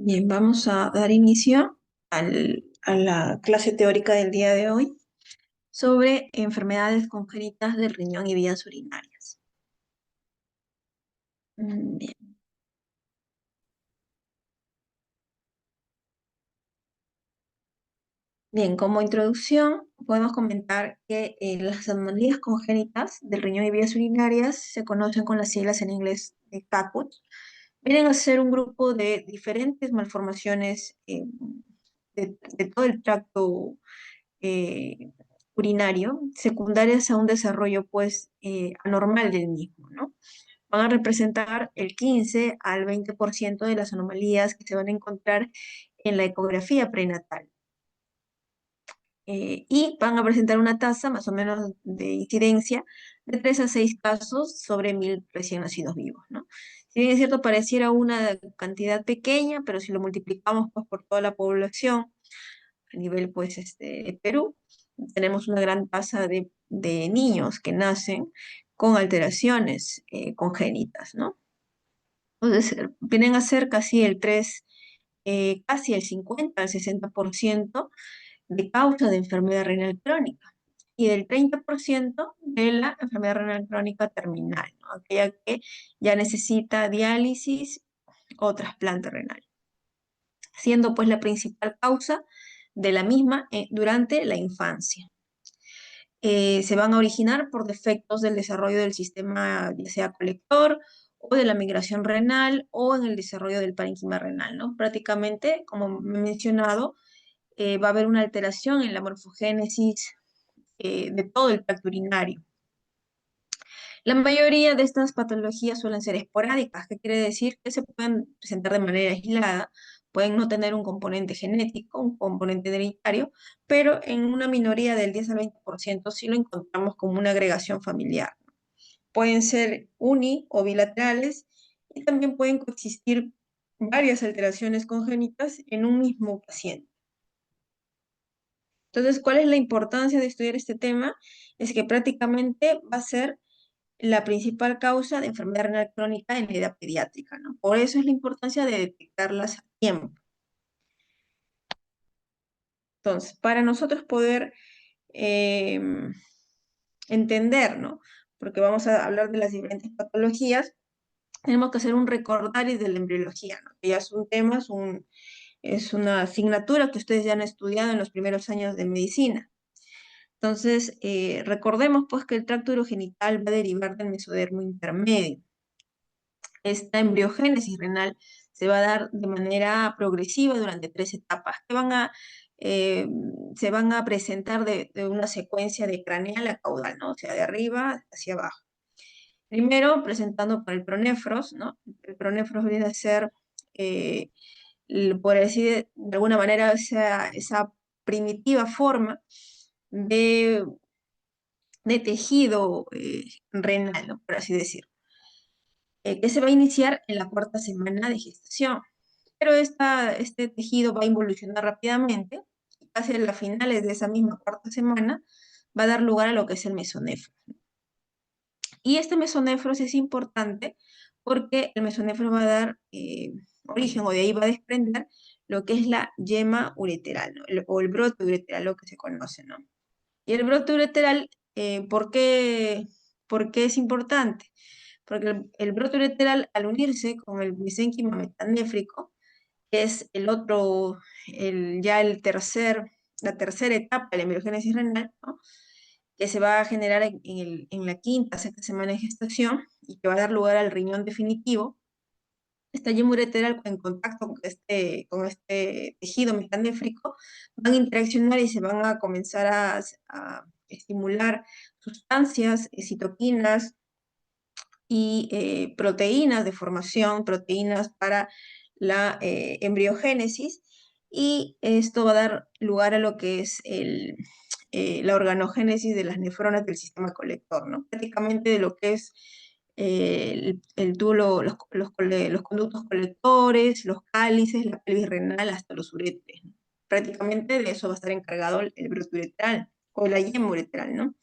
Bien, vamos a dar inicio a la clase teórica del día de hoy sobre enfermedades congénitas del riñón y vías urinarias. Bien. Bien, como introducción podemos comentar que las anomalías congénitas del riñón y vías urinarias se conocen con las siglas en inglés de CAPUT. Vienen a ser un grupo de diferentes malformaciones de todo el tracto eh, urinario, secundarias a un desarrollo pues anormal del mismo, ¿no? Van a representar el 15 al 20% de las anomalías que se van a encontrar en la ecografía prenatal. Y van a presentar una tasa más o menos de incidencia de 3 a 6 casos sobre 1000 recién nacidos vivos, ¿no? Si bien es cierto, pareciera una cantidad pequeña, pero si lo multiplicamos pues, por toda la población, a nivel pues, de Perú, tenemos una gran tasa de niños que nacen con alteraciones congénitas, ¿no? Entonces, vienen a ser casi casi el 50 al 60% de causa de enfermedad renal crónica y del 30% de la enfermedad renal crónica terminal, ¿no? Aquella que ya necesita diálisis o trasplante renal, siendo pues la principal causa de la misma durante la infancia. Se van a originar por defectos del desarrollo del sistema, ya sea colector o de la migración renal o en el desarrollo del parénquima renal, ¿no? Prácticamente, como he mencionado, va a haber una alteración en la morfogénesis de todo el tracto urinario. La mayoría de estas patologías suelen ser esporádicas, que quiere decir que se pueden presentar de manera aislada, pueden no tener un componente genético, un componente hereditario, pero en una minoría del 10 al 20% sí lo encontramos como una agregación familiar. Pueden ser uni o bilaterales y también pueden coexistir varias alteraciones congénitas en un mismo paciente. Entonces, ¿cuál es la importancia de estudiar este tema? Es que prácticamente va a ser la principal causa de enfermedad renal crónica en la edad pediátrica, ¿no? Por eso es la importancia de detectarlas a tiempo. Entonces, para nosotros poder eh, entender, ¿no? Porque vamos a hablar de las diferentes patologías, tenemos que hacer un recordaris de la embriología, ¿no? Que ya es un tema, es una asignatura que ustedes ya han estudiado en los primeros años de medicina. Entonces, recordemos pues que el tracto urogenital va a derivar del mesodermo intermedio. Esta embriogénesis renal se va a dar de manera progresiva durante 3 etapas que eh, se van a presentar de una secuencia de craneal a caudal, ¿no? O sea, de arriba hacia abajo. Primero, presentando por el pronefros, ¿no? El pronefros viene a ser, eh, por decir de alguna manera, esa primitiva forma de, de tejido renal, ¿no? Por así decirlo, que se va a iniciar en la cuarta semana de gestación. Pero este tejido va a involucionar rápidamente y hacia las finales de esa misma cuarta semana va a dar lugar a lo que es el mesonefro. Y este mesonefro es importante porque el mesonefro va a dar origen, o de ahí va a desprender lo que es la yema ureteral, ¿no? O el brote ureteral, lo que se conoce, ¿no? Y el brote ureteral, ¿por qué es importante? Porque el brote ureteral, al unirse con el mesénquima metanéfrico, que es el otro, ya la tercera etapa de la embriogénesis renal, ¿no? Que se va a generar en la quinta, sexta semana de gestación y que va a dar lugar al riñón definitivo. Esta yema ureteral, en contacto con este tejido metanéfrico, van a interaccionar y se van a comenzar a estimular sustancias, citoquinas y proteínas de formación, proteínas para la embriogénesis, y esto va a dar lugar a lo que es la organogénesis de las nefronas del sistema colector, ¿no? Prácticamente de lo que es el túbulo, los conductos colectores, los cálices, la pelvis renal, hasta los uretres, ¿no? Prácticamente de eso va a estar encargado el brote uretral o la yema uretral, ¿no?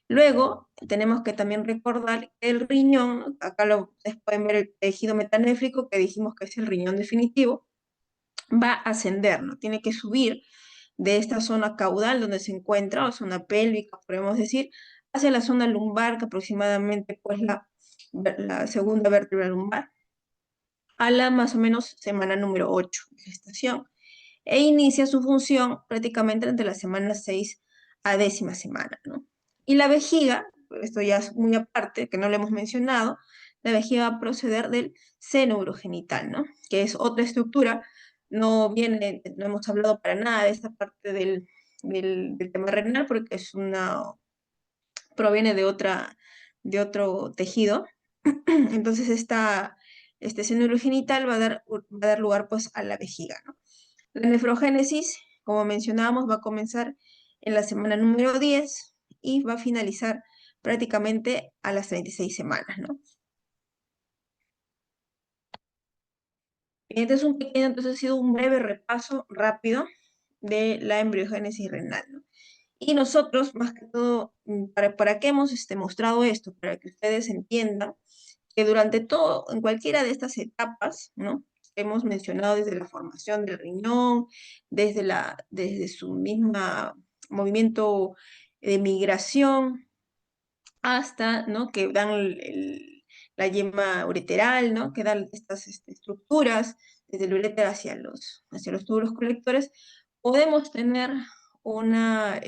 Luego, tenemos que también recordar que el riñón, acá ustedes pueden ver el tejido metanéfrico que dijimos que es el riñón definitivo, va a ascender, ¿no? Tiene que subir de esta zona caudal donde se encuentra, o zona pélvica, podemos decir, hacia la zona lumbar, que aproximadamente pues la segunda vértebra lumbar, a la más o menos semana número 8 de gestación, e inicia su función prácticamente entre la semana 6 a 10ª semana, ¿no? Y la vejiga, esto ya es muy aparte, que no lo hemos mencionado, la vejiga va a proceder del seno urogenital, ¿no? Que es otra estructura, no viene, no hemos hablado para nada de esta parte del tema renal, porque proviene de otro tejido. Entonces, este seno urogenital va a dar lugar pues a la vejiga, ¿no? La nefrogénesis, como mencionábamos, va a comenzar en la semana número 10 y va a finalizar prácticamente a las 36 semanas, ¿no? Este es un pequeño, entonces ha sido un breve repaso rápido de la embriogénesis renal, ¿no? Y nosotros, más que todo, ¿para qué hemos mostrado esto? Para que ustedes entiendan que durante todo, en cualquiera de estas etapas, ¿no? Hemos mencionado desde la formación del riñón, desde su misma movimiento de migración, hasta, ¿no? Que dan la yema ureteral, ¿no? Que dan estas estructuras, desde el uréter hacia los túbulos colectores, podemos tener una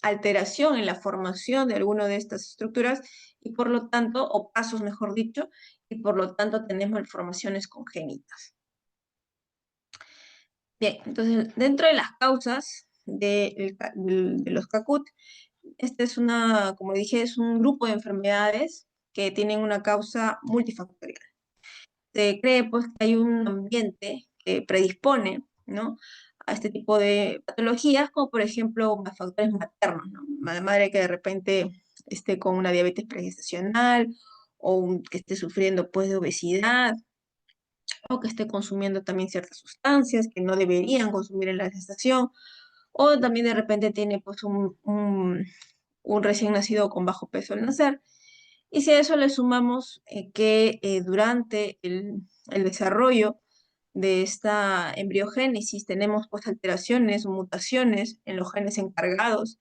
alteración en la formación de alguna de estas estructuras y por lo tanto, o pasos mejor dicho, y por lo tanto tenemos malformaciones congénitas. Bien, entonces dentro de las causas de los CACUT, esta es como dije, es un grupo de enfermedades que tienen una causa multifactorial. Se cree pues que hay un ambiente que predispone, ¿no? A este tipo de patologías, como por ejemplo factores maternos, ¿no? La madre que de repente esté con una diabetes pregestacional o que esté sufriendo pues de obesidad o que esté consumiendo también ciertas sustancias que no deberían consumir en la gestación, o también de repente tiene pues un recién nacido con bajo peso al nacer. Y si a eso le sumamos que durante el desarrollo de esta embriogénesis tenemos pues alteraciones o mutaciones en los genes encargados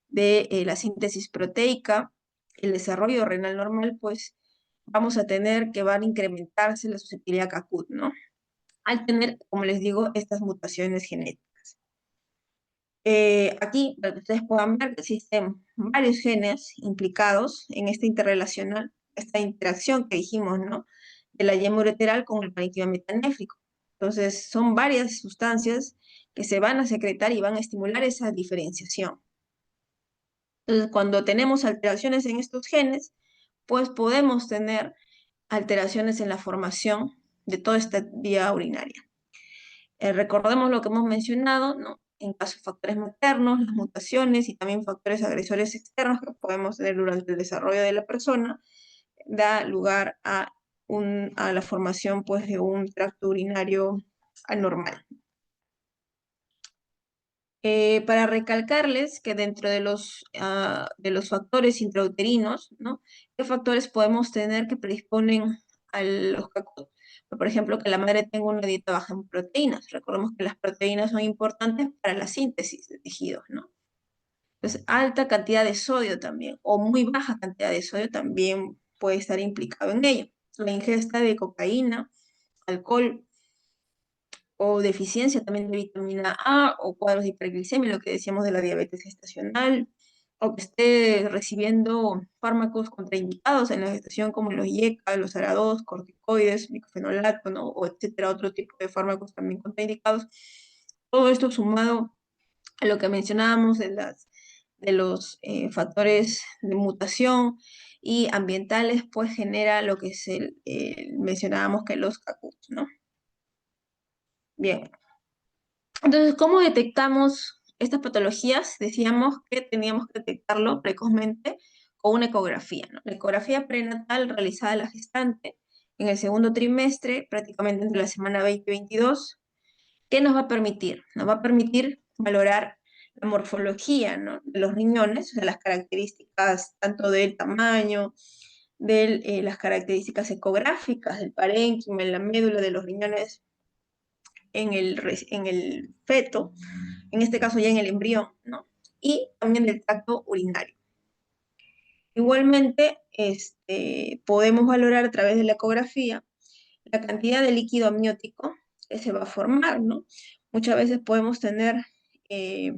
de la síntesis proteica, el desarrollo renal normal, pues vamos a tener que van a incrementarse la susceptibilidad a CACUT, ¿no? Al tener, como les digo, estas mutaciones genéticas. Aquí, para que ustedes puedan ver que existen varios genes implicados en esta interacción que dijimos, ¿no? De la yema ureteral con el parénquima metanéfrico. Entonces, son varias sustancias que se van a secretar y van a estimular esa diferenciación. Entonces, cuando tenemos alteraciones en estos genes, pues podemos tener alteraciones en la formación de toda esta vía urinaria. Recordemos lo que hemos mencionado, ¿no? En caso de factores maternos, las mutaciones y también factores agresores externos que podemos tener durante el desarrollo de la persona, da lugar a la formación pues, de un tracto urinario anormal. Para recalcarles que dentro de los factores intrauterinos, ¿no? ¿Qué factores podemos tener que predisponen a los CACUT? Por ejemplo, que la madre tenga una dieta baja en proteínas. Recordemos que las proteínas son importantes para la síntesis de tejidos, ¿no? Entonces, alta cantidad de sodio también, o muy baja cantidad de sodio también puede estar implicado en ello. La ingesta de cocaína, alcohol, o deficiencia también de vitamina A o cuadros de hiperglicemia, lo que decíamos de la diabetes gestacional, o que esté recibiendo fármacos contraindicados en la gestación como los IECA, los ARA2, corticoides, micofenolato, ¿no? O etcétera, otro tipo de fármacos también contraindicados. Todo esto sumado a lo que mencionábamos de los factores de mutación y ambientales, pues genera lo que es mencionábamos que los CACUT, ¿no? Bien, entonces, ¿cómo detectamos estas patologías? Decíamos que teníamos que detectarlo precozmente con una ecografía, ¿no? La ecografía prenatal realizada a la gestante en el segundo trimestre, prácticamente entre la semana 20 y 22, ¿qué nos va a permitir? Nos va a permitir valorar la morfología, ¿no? De los riñones, o sea, las características tanto del tamaño, de las características ecográficas del parénquima, en la médula de los riñones en el feto, en este caso ya en el embrión, ¿no? Y también del tracto urinario. Igualmente, podemos valorar a través de la ecografía la cantidad de líquido amniótico que se va a formar, ¿no? Muchas veces podemos tener eh,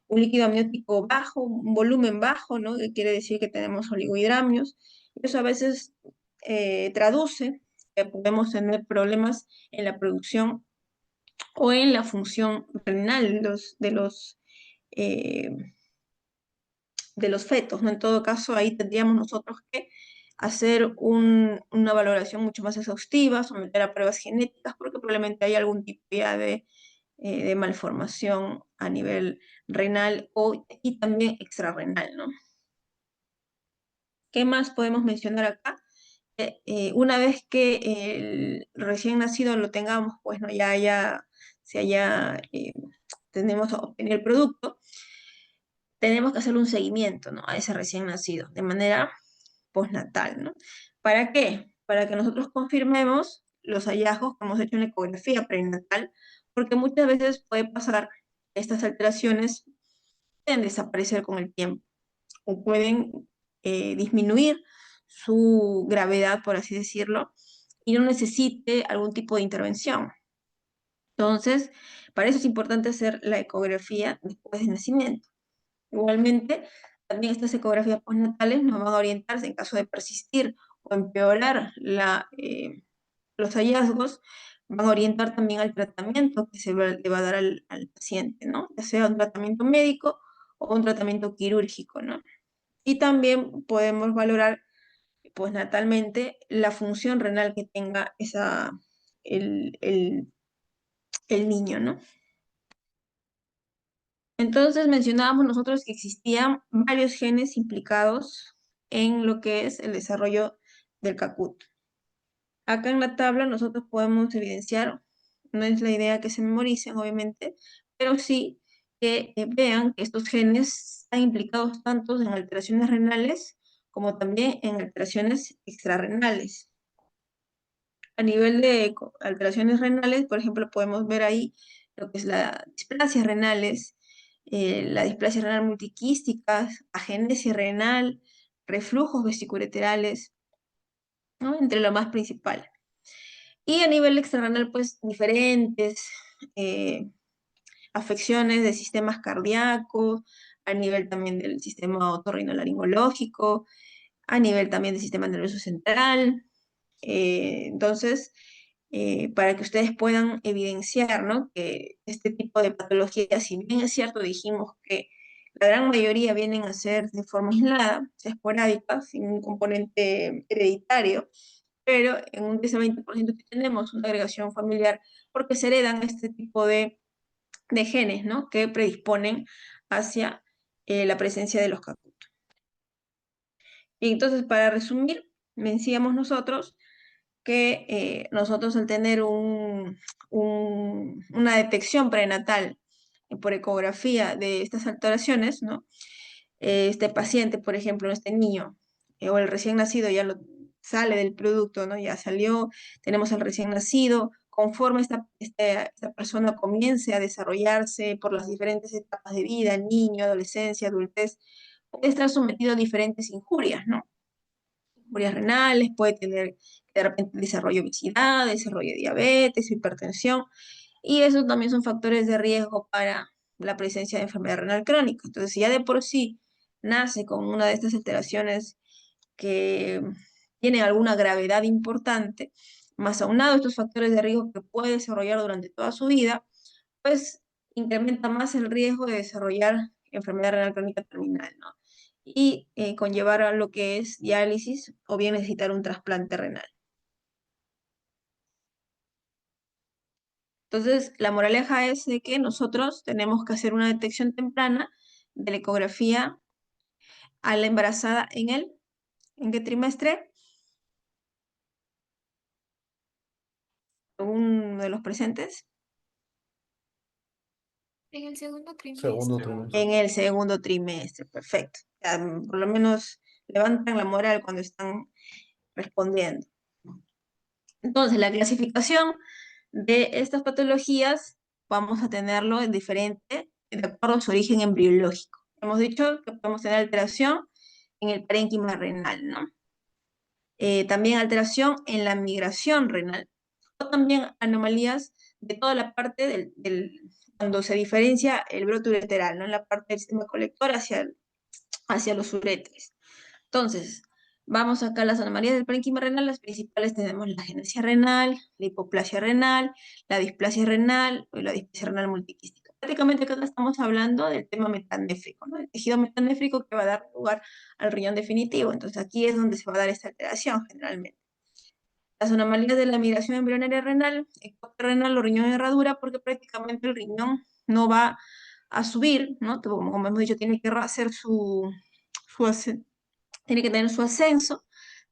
un líquido amniótico bajo, un volumen bajo, ¿no? Que quiere decir que tenemos oligohidramios. Eso a veces traduce que podemos tener problemas en la producción o en la función renal eh, de los fetos, ¿no? En todo caso, ahí tendríamos nosotros que hacer una valoración mucho más exhaustiva, someter a pruebas genéticas, porque probablemente hay algún tipo ya de malformación a nivel renal y también extrarrenal, ¿no? ¿Qué más podemos mencionar acá? Una vez que el recién nacido lo tengamos, pues no se haya, tenemos obtenido el producto, tenemos que hacer un seguimiento, ¿no? A ese recién nacido, de manera postnatal, ¿no? ¿Para qué? Para que nosotros confirmemos los hallazgos que hemos hecho en la ecografía prenatal, porque muchas veces puede pasar que estas alteraciones pueden desaparecer con el tiempo o pueden disminuir su gravedad, por así decirlo, y no necesite algún tipo de intervención. Entonces, para eso es importante hacer la ecografía después del nacimiento. Igualmente, también estas ecografías postnatales nos van a orientar en caso de persistir o empeorar los hallazgos, van a orientar también al tratamiento que le va a dar al paciente, ¿no? Ya sea un tratamiento médico o un tratamiento quirúrgico, ¿no? Y también podemos valorar postnatalmente la función renal que tenga el, el, el niño, ¿no? Entonces mencionábamos nosotros que existían varios genes implicados en lo que es el desarrollo del CACUT. Acá en la tabla nosotros podemos evidenciar, no es la idea que se memoricen obviamente, pero sí que vean que estos genes están implicados tanto en alteraciones renales como también en alteraciones extrarrenales. A nivel de alteraciones renales, por ejemplo, podemos ver ahí lo que es la displasia renales, la displasia renal multiquística, agenesia renal, reflujos vesiculoterales, ¿no? Entre lo más principal. Y a nivel extrarrenal, pues diferentes eh, afecciones de sistemas cardíacos, a nivel también del sistema otorrinolaringológico, a nivel también del sistema nervioso central. Entonces, para que ustedes puedan evidenciar, ¿no? Que este tipo de patologías, si bien es cierto, dijimos que la gran mayoría vienen a ser de forma aislada, esporádica, sin un componente hereditario, pero en un 10 a 20% que tenemos una agregación familiar, porque se heredan este tipo de genes, ¿no? Que predisponen hacia la presencia de los CACUT. Y entonces, para resumir, decíamos nosotros que nosotros al tener una detección prenatal por ecografía de estas alteraciones, ¿no? Este paciente, por ejemplo, este niño o el recién nacido ya sale del producto, ¿no? Ya salió, tenemos al recién nacido, conforme esta persona comience a desarrollarse por las diferentes etapas de vida, niño, adolescencia, adultez, puede estar sometido a diferentes injurias, ¿no? Injurias renales, puede tener de repente desarrollo de obesidad, desarrollo de diabetes, hipertensión, y esos también son factores de riesgo para la presencia de enfermedad renal crónica. Entonces, si ya de por sí nace con una de estas alteraciones que tiene alguna gravedad importante, más aunado a estos factores de riesgo que puede desarrollar durante toda su vida, pues incrementa más el riesgo de desarrollar enfermedad renal crónica terminal, ¿no? Y conllevar a lo que es diálisis o bien necesitar un trasplante renal. Entonces, la moraleja es de que nosotros tenemos que hacer una detección temprana de la ecografía a la embarazada ¿en qué trimestre? Uno de los presentes. En el segundo Segundo trimestre. trimestre. En el segundo trimestre, perfecto. Ya, por lo menos levantan la moral cuando están respondiendo. Entonces, la clasificación de estas patologías vamos a tenerlo en diferente de acuerdo a su origen embriológico. Hemos dicho que podemos tener alteración en el parénquima renal, ¿no? También alteración en la migración renal, o también anomalías de toda la parte cuando se diferencia el brote ureteral, ¿no? En la parte del sistema colector hacia los uretres. Entonces, vamos acá a las anomalías del parénquima renal. Las principales tenemos la agenesia renal, la hipoplasia renal, la displasia renal o la displasia renal multiquística. Prácticamente acá estamos hablando del tema metanéfrico, ¿no? El tejido metanéfrico que va a dar lugar al riñón definitivo. Entonces, aquí es donde se va a dar esta alteración generalmente. Las anomalías de la migración embrionaria renal, ectopia renal o riñón de herradura, porque prácticamente el riñón no va a subir, ¿no? Como hemos dicho, tiene que hacer tiene que tener su ascenso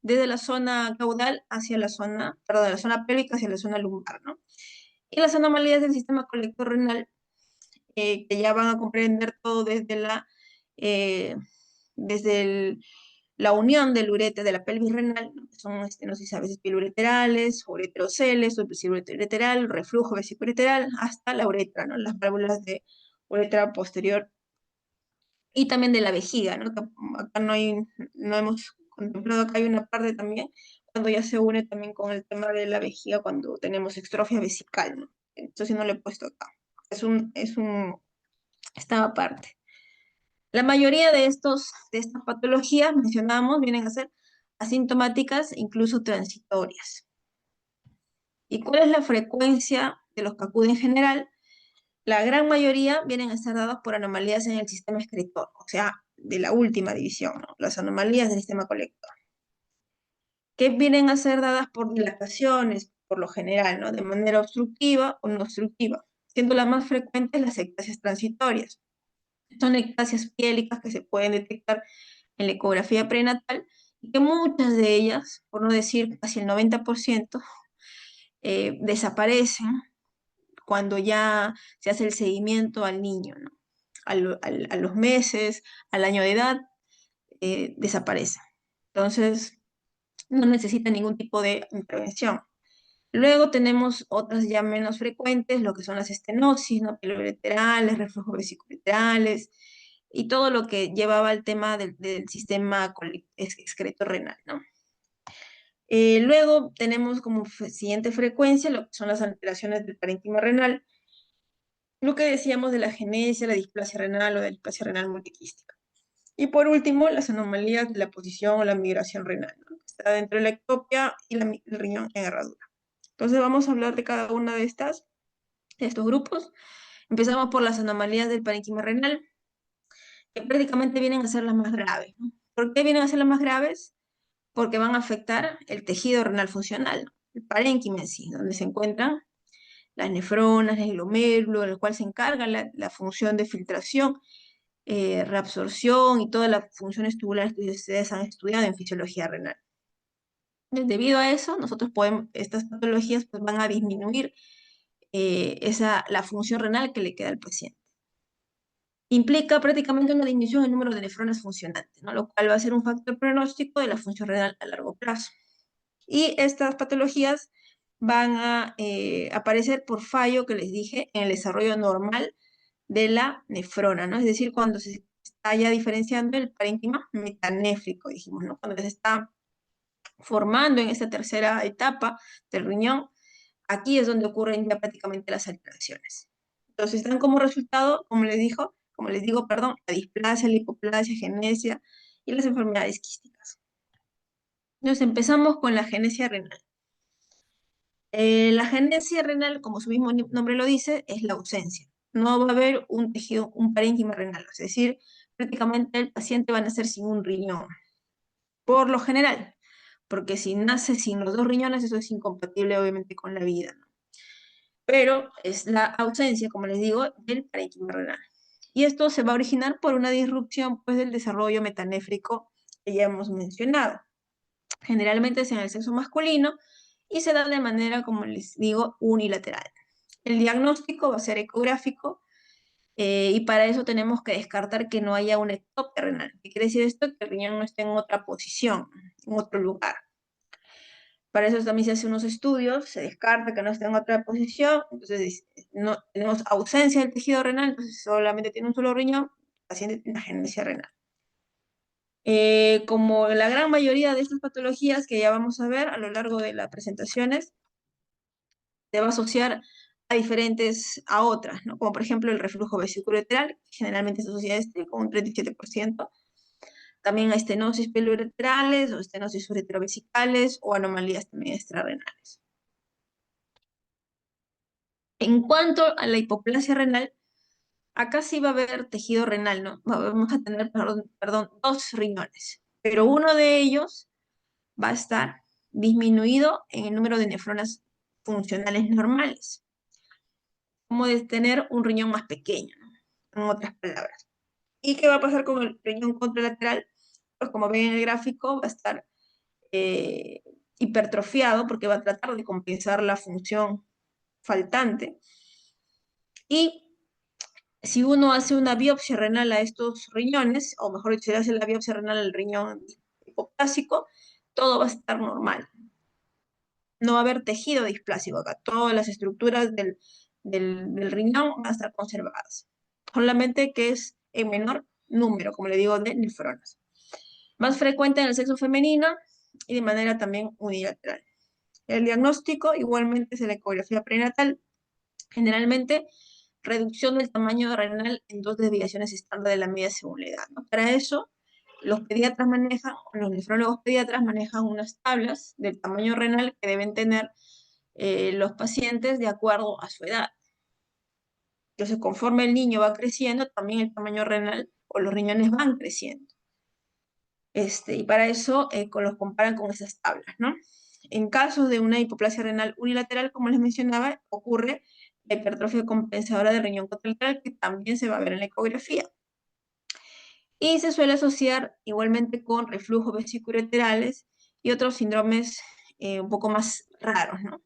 desde la zona caudal hacia la zona, perdón, de la zona pélvica hacia la zona lumbar, ¿no? Y las anomalías del sistema colector renal, que ya van a comprender todo eh, desde la unión del urete de la pelvis renal, ¿no? Son estenosis a veces pilureterales, ureteroceles, ureteral, reflujo vesicoureteral, hasta la uretra, ¿no? Las válvulas de uretra posterior y también de la vejiga, ¿no? Que acá no hemos contemplado, acá hay una parte también, cuando ya se une también con el tema de la vejiga, cuando tenemos extrofia vesical, ¿no? Entonces no lo he puesto acá. Estaba aparte. La mayoría de estas patologías mencionamos vienen a ser asintomáticas, incluso transitorias. ¿Y cuál es la frecuencia de los que acuden en general? La gran mayoría vienen a estar dadas por anomalías en el sistema excretor, o sea, de la última división, ¿no? Las anomalías del sistema colector, que vienen a ser dadas por dilataciones, por lo general, ¿no? De manera obstructiva o no obstructiva, siendo las más frecuentes las ectasias transitorias. Son ectasias piélicas que se pueden detectar en la ecografía prenatal y que muchas de ellas, por no decir casi el 90%, desaparecen cuando ya se hace el seguimiento al niño, ¿no? A los meses, al año de edad, desaparece. Entonces, no necesita ningún tipo de intervención. Luego tenemos otras ya menos frecuentes, lo que son las estenosis, ¿no? Piloreterales, reflujos vesicoureterales, y todo lo que llevaba al tema del sistema excreto renal, ¿no? Luego tenemos como siguiente frecuencia lo que son las alteraciones del parénquima renal, lo que decíamos de la agenesia, la displasia renal o la displasia renal multiquística. Y por último, las anomalías de la posición o la migración renal, ¿no? Que está dentro de la ectopia y el riñón en herradura. Entonces vamos a hablar de cada una de estos grupos. Empezamos por las anomalías del parénquima renal, que prácticamente vienen a ser las más graves, ¿no? ¿Por qué vienen a ser las más graves? Porque van a afectar el tejido renal funcional, ¿no? El parénquima en sí, donde se encuentran las nefronas, el glomérulo, del cual se encarga la función de filtración, reabsorción y todas las funciones tubulares que ustedes han estudiado en fisiología renal. Debido a eso, estas patologías pues, van a disminuir la función renal que le queda al paciente. Implica prácticamente una disminución en el número de nefronas funcionantes, ¿no? Lo cual va a ser un factor pronóstico de la función renal a largo plazo. Y estas patologías van a aparecer por fallo que les dije en el desarrollo normal de la nefrona, ¿no? Es decir, cuando se está ya diferenciando el parénquima metanéfrico, dijimos, ¿no? Cuando se está formando en esta tercera etapa del riñón, aquí es donde ocurren ya prácticamente las alteraciones. Entonces dan como resultado, como les digo, perdón, la displasia, la hipoplasia, genesia y las enfermedades quísticas. Entonces empezamos con la genesia renal. La genesia renal, como su mismo nombre lo dice, es la ausencia. No va a haber un tejido, un parénquima renal, es decir, prácticamente el paciente va a nacer sin un riñón, por lo general, porque si nace sin los dos riñones, eso es incompatible obviamente con la vida, ¿no? Pero es la ausencia, como les digo, del parénquima renal. Y esto se va a originar por una disrupción pues, del desarrollo metanéfrico que ya hemos mencionado. Generalmente es en el sexo masculino y se da de manera, como les digo, unilateral. El diagnóstico va a ser ecográfico y para eso tenemos que descartar que no haya una ectopia renal. ¿Qué quiere decir esto? Que el riñón no esté en otra posición, en otro lugar. Para eso también se hacen unos estudios, se descarta que no esté en otra posición, entonces no tenemos ausencia del tejido renal, entonces solamente tiene un solo riñón, el paciente tiene agenesia renal. Como la gran mayoría de estas patologías que ya vamos a ver a lo largo de las presentaciones, se va a asociar a otras, ¿no? Como por ejemplo el reflujo vesicoureteral, que generalmente se asocia a este con un 37%, también a estenosis piloureterales o estenosis uretrovesicales o anomalías también extrarrenales. En cuanto a la hipoplasia renal, acá sí va a haber tejido renal, ¿no? Vamos a tener, perdón, dos riñones, pero uno de ellos va a estar disminuido en el número de nefronas funcionales normales, como de tener un riñón más pequeño, ¿no? En otras palabras. ¿Y qué va a pasar con el riñón contralateral? Pues como ven en el gráfico, va a estar eh, hipertrofiado porque va a tratar de compensar la función faltante. Y si uno hace una biopsia renal a estos riñones, o mejor dicho, se hace la biopsia renal al riñón hipoplásico, todo va a estar normal. No va a haber tejido displásico acá. Todas las estructuras del riñón van a estar conservadas. Solamente que es en menor número, como le digo, de nefronas. Más frecuente en el sexo femenino y de manera también unilateral. El diagnóstico igualmente es la ecografía prenatal. Generalmente, reducción del tamaño renal en dos desviaciones estándar de la media según la edad, ¿no? Para eso, los pediatras manejan, los nefrólogos pediatras manejan unas tablas del tamaño renal que deben tener los pacientes de acuerdo a su edad. Entonces, conforme el niño va creciendo, también el tamaño renal o los riñones van creciendo. Y para eso los comparan con esas tablas, ¿no? En casos de una hipoplasia renal unilateral, como les mencionaba, ocurre la hipertrofia compensadora del riñón contralateral, que también se va a ver en la ecografía. Y se suele asociar igualmente con reflujos vesicoureterales y otros síndromes un poco más raros, ¿no?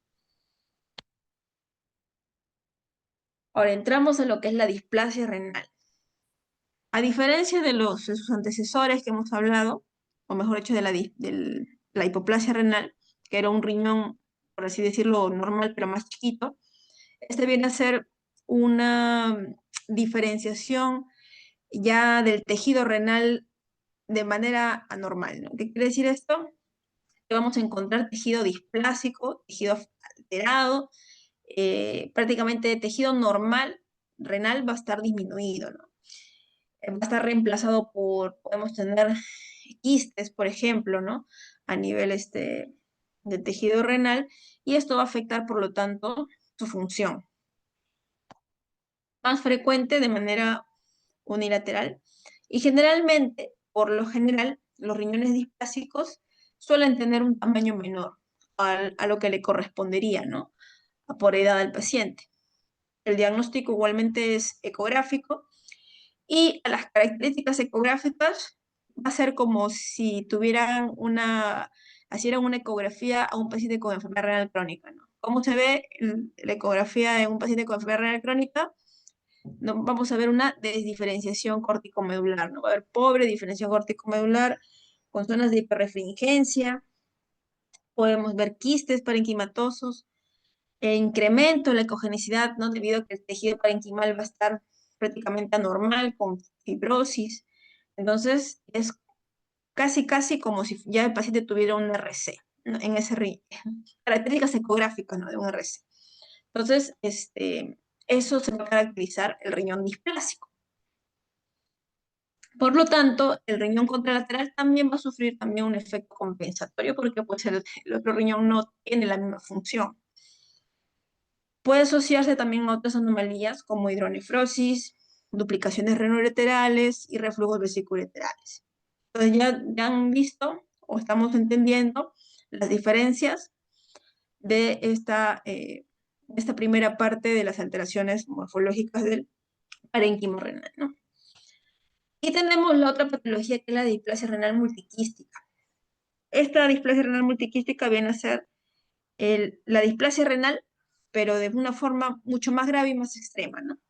Ahora entramos en lo que es la displasia renal. A diferencia de sus antecesores que hemos hablado, o mejor dicho, de la hipoplasia renal, que era un riñón, por así decirlo, normal, pero más chiquito, este viene a ser una diferenciación ya del tejido renal de manera anormal, ¿no? ¿Qué quiere decir esto? Que vamos a encontrar tejido displásico, tejido alterado, prácticamente tejido normal renal va a estar disminuido, ¿no? Va a estar reemplazado podemos tener quistes, por ejemplo, ¿no? A nivel de tejido renal, y esto va a afectar, por lo tanto, su función. Más frecuente de manera unilateral, y generalmente, por lo general, los riñones displásicos suelen tener un tamaño menor a lo que le correspondería, ¿no? Por edad del paciente. El diagnóstico igualmente es ecográfico, y a las características ecográficas va a ser como si hicieran una ecografía a un paciente con enfermedad renal crónica, ¿no? ¿Cómo se ve la ecografía en un paciente con enfermedad renal crónica? No, vamos a ver una desdiferenciación corticomedular, ¿no? Va a haber pobre diferenciación corticomedular con zonas de hiperrefringencia, podemos ver quistes parenquimatosos, incremento en la ecogenicidad, ¿no? Debido a que el tejido parenquimal va a estar prácticamente anormal, con fibrosis. Entonces, es casi como si ya el paciente tuviera un RC, ¿no? En ese características ecográficas, ¿no? De un RC. Entonces, eso se va a caracterizar el riñón displásico. Por lo tanto, el riñón contralateral también va a sufrir también un efecto compensatorio porque pues, el otro riñón no tiene la misma función. Puede asociarse también a otras anomalías como hidronefrosis, duplicaciones renoureterales y reflujos vesicoureterales. Entonces ya han visto o estamos entendiendo las diferencias de esta primera parte de las alteraciones morfológicas del parénquimo renal, ¿no? Y tenemos la otra patología que es la displasia renal multiquística. Esta displasia renal multiquística viene a ser la displasia renal, pero de una forma mucho más grave y más extrema, ¿no?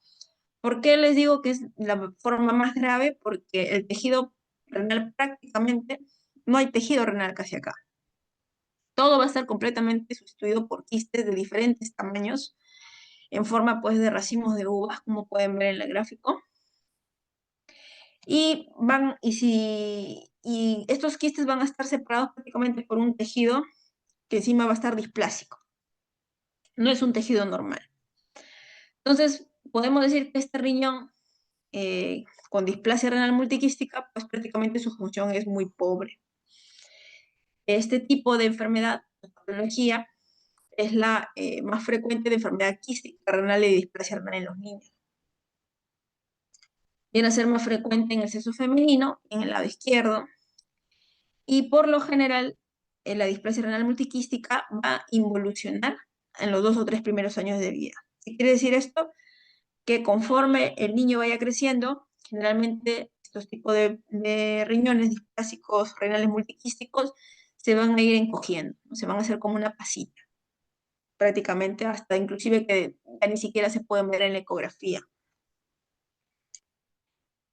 ¿Por qué les digo que es la forma más grave? Porque el tejido renal prácticamente, no hay tejido renal casi acá. todo va a estar completamente sustituido por quistes de diferentes tamaños, en forma pues de racimos de uvas, como pueden ver en el gráfico. Y estos quistes van a estar separados prácticamente por un tejido que encima va a estar displásico. No es un tejido normal. Entonces, podemos decir que este riñón con displasia renal multiquística, pues prácticamente su función es muy pobre. Este tipo de enfermedad, la patología, es la más frecuente de enfermedad quística renal y displasia renal en los niños. Viene a ser más frecuente en el sexo femenino, en el lado izquierdo, y por lo general la displasia renal multiquística va a involucionar en los 2 o 3 primeros años de vida. ¿Qué quiere decir esto? Que conforme el niño vaya creciendo, generalmente estos tipos de riñones displásicos renales multiquísticos se van a ir encogiendo, ¿no? Se van a hacer como una pasita, prácticamente hasta inclusive que ya ni siquiera se pueden ver en la ecografía.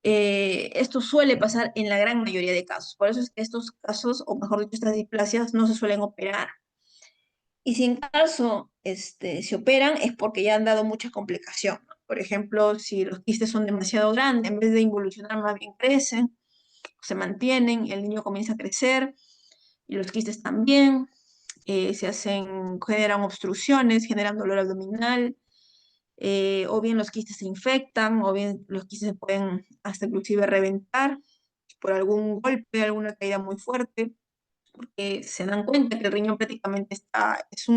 Esto suele pasar en la gran mayoría de casos, por eso es que estos casos, o mejor dicho, estas displasias no se suelen operar. Y si en caso se operan es porque ya han dado mucha complicación, ¿no? Por ejemplo, si los quistes son demasiado grandes, en vez de involucionar más bien crecen, se mantienen, el niño comienza a crecer y los quistes también, generan obstrucciones, generan dolor abdominal, o bien los quistes se infectan, o bien los quistes se pueden hasta inclusive reventar por algún golpe, alguna caída muy fuerte, porque se dan cuenta que el riñón prácticamente es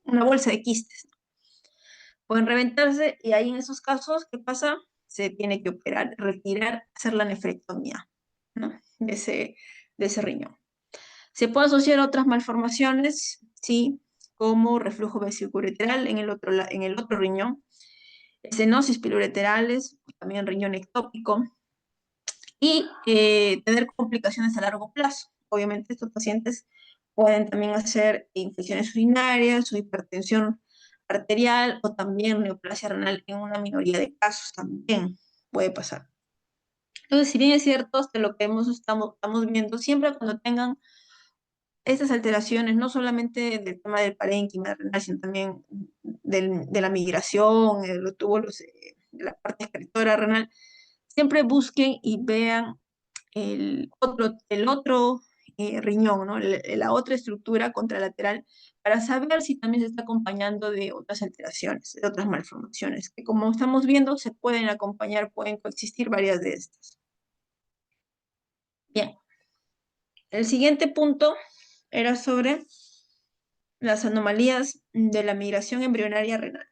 una bolsa de quistes. Pueden reventarse y ahí en esos casos, ¿qué pasa? Se tiene que operar, retirar, hacer la nefrectomía, ¿no? De ese riñón. Se puede asociar a otras malformaciones, sí, como reflujo vesicoureteral en el otro riñón, estenosis piloureterales, también riñón ectópico, y tener complicaciones a largo plazo. Obviamente estos pacientes pueden también hacer infecciones urinarias o hipertensión arterial o también neoplasia renal en una minoría de casos también puede pasar. Entonces, si bien es cierto, hasta lo que estamos viendo, siempre cuando tengan estas alteraciones, no solamente del tema del parénquima renal, sino también de la migración, de los túbulos, de la parte excretora renal, siempre busquen y vean el otro riñón, ¿no? La otra estructura contralateral, para saber si también se está acompañando de otras alteraciones, de otras malformaciones, que como estamos viendo, se pueden acompañar, pueden coexistir varias de estas. Bien, el siguiente punto era sobre las anomalías de la migración embrionaria renal.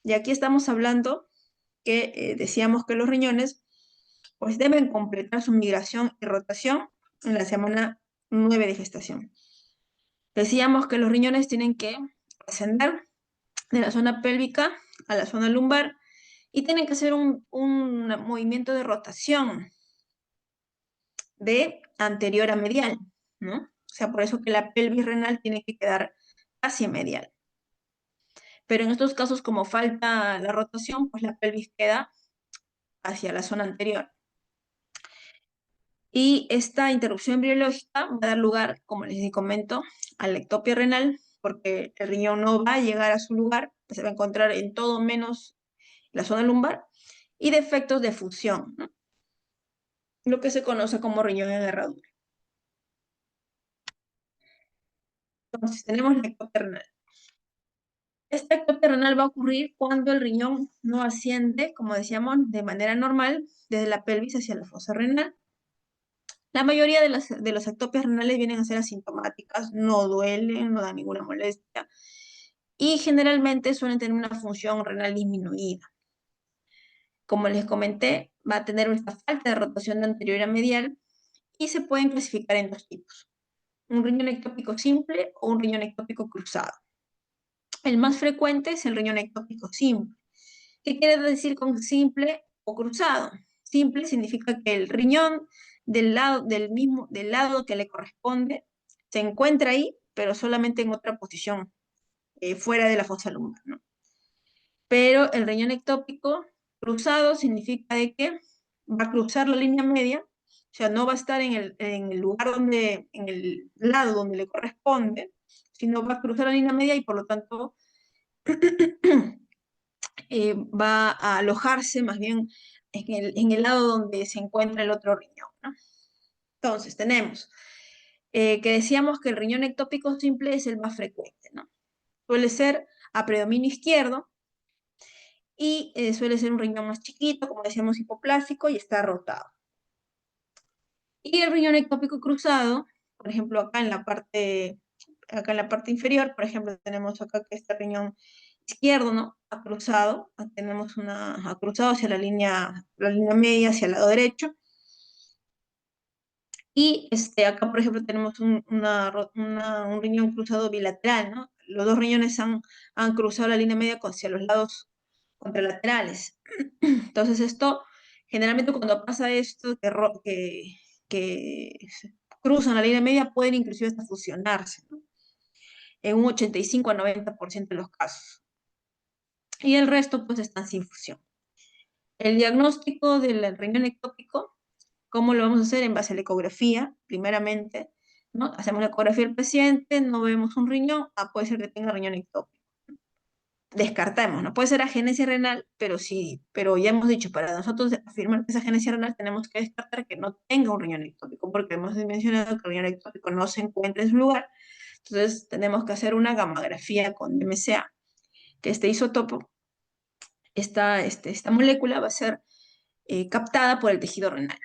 Y aquí estamos hablando que decíamos que los riñones pues deben completar su migración y rotación en la semana 9 de gestación. Decíamos que los riñones tienen que ascender de la zona pélvica a la zona lumbar y tienen que hacer un movimiento de rotación de anterior a medial, ¿no? O sea, por eso que la pelvis renal tiene que quedar hacia medial. Pero en estos casos, como falta la rotación, pues la pelvis queda hacia la zona anterior. Y esta interrupción embriológica va a dar lugar, como les comento, a la ectopia renal, porque el riñón no va a llegar a su lugar, se va a encontrar en todo menos la zona lumbar, y defectos de función, ¿no? Lo que se conoce como riñón en herradura. Entonces, tenemos la ectopia renal. Esta ectopia renal va a ocurrir cuando el riñón no asciende, como decíamos, de manera normal, desde la pelvis hacia la fosa renal. La mayoría de las ectopias renales vienen a ser asintomáticas, no duelen, no dan ninguna molestia y generalmente suelen tener una función renal disminuida. Como les comenté, va a tener esta falta de rotación de anterior a medial y se pueden clasificar en dos tipos: un riñón ectópico simple o un riñón ectópico cruzado. El más frecuente es el riñón ectópico simple. ¿Qué quiere decir con simple o cruzado? Simple significa que el riñón del lado que le corresponde se encuentra ahí, pero solamente en otra posición, fuera de la fosa lumbar, ¿no? Pero el riñón ectópico cruzado significa de que va a cruzar la línea media O sea, no va a estar en el lugar donde, en el lado donde le corresponde, sino va a cruzar la línea media y por lo tanto va a alojarse más bien en el lado donde se encuentra el otro riñón, ¿no? Entonces, tenemos que decíamos que el riñón ectópico simple es el más frecuente, ¿no? Suele ser a predominio izquierdo y suele ser un riñón más chiquito, como decíamos, hipoplástico y está rotado. Y el riñón ectópico cruzado, por ejemplo, acá en la parte inferior, por ejemplo, tenemos acá que este riñón izquierdo, ¿no? Ha cruzado, ha cruzado hacia la línea media, hacia el lado derecho. Y acá, por ejemplo, tenemos un riñón cruzado bilateral, ¿no? Los dos riñones han cruzado la línea media hacia los lados contralaterales. Entonces, esto, generalmente cuando pasa esto, que cruzan la línea media, pueden inclusive hasta fusionarse, ¿no? En un 85 a 90% de los casos. Y el resto, pues, están sin fusión. El diagnóstico del riñón ectópico, ¿cómo lo vamos a hacer? En base a la ecografía, primeramente, ¿no? Hacemos la ecografía del paciente, no vemos un riñón, puede ser que tenga riñón ectópico. Descartemos, ¿no? Puede ser agenesia renal, pero sí, pero ya hemos dicho, para nosotros afirmar que es agenesia renal tenemos que descartar que no tenga un riñón ectópico, porque hemos mencionado que el riñón ectópico no se encuentra en su lugar. Entonces tenemos que hacer una gamografía con MCA, que este isótopo, esta molécula va a ser captada por el tejido renal.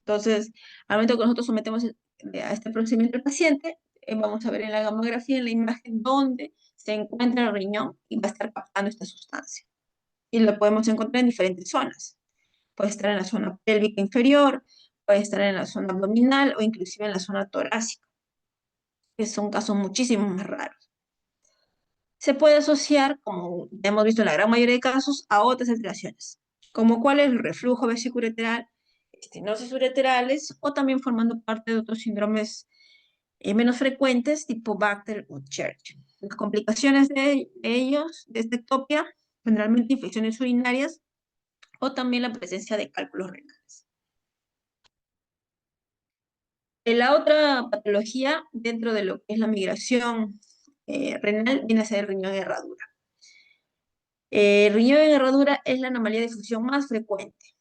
Entonces, al momento que nosotros sometemos a este procedimiento al paciente, vamos a ver en la gamografía, en la imagen, dónde se encuentra el riñón y va a estar captando esta sustancia. Y lo podemos encontrar en diferentes zonas. Puede estar en la zona pélvica inferior, puede estar en la zona abdominal o inclusive en la zona torácica, que son casos muchísimo más raros. Se puede asociar, como hemos visto en la gran mayoría de casos, a otras alteraciones, como cuál es el reflujo vesicoureteral, estenosis ureterales o también formando parte de otros síndromes menos frecuentes tipo Bacter o Church. Las complicaciones de ellos, de esta ectopia, generalmente infecciones urinarias o también la presencia de cálculos renales. La otra patología dentro de lo que es la migración renal viene a ser el riñón en herradura. El riñón en herradura es la anomalía de fusión más frecuente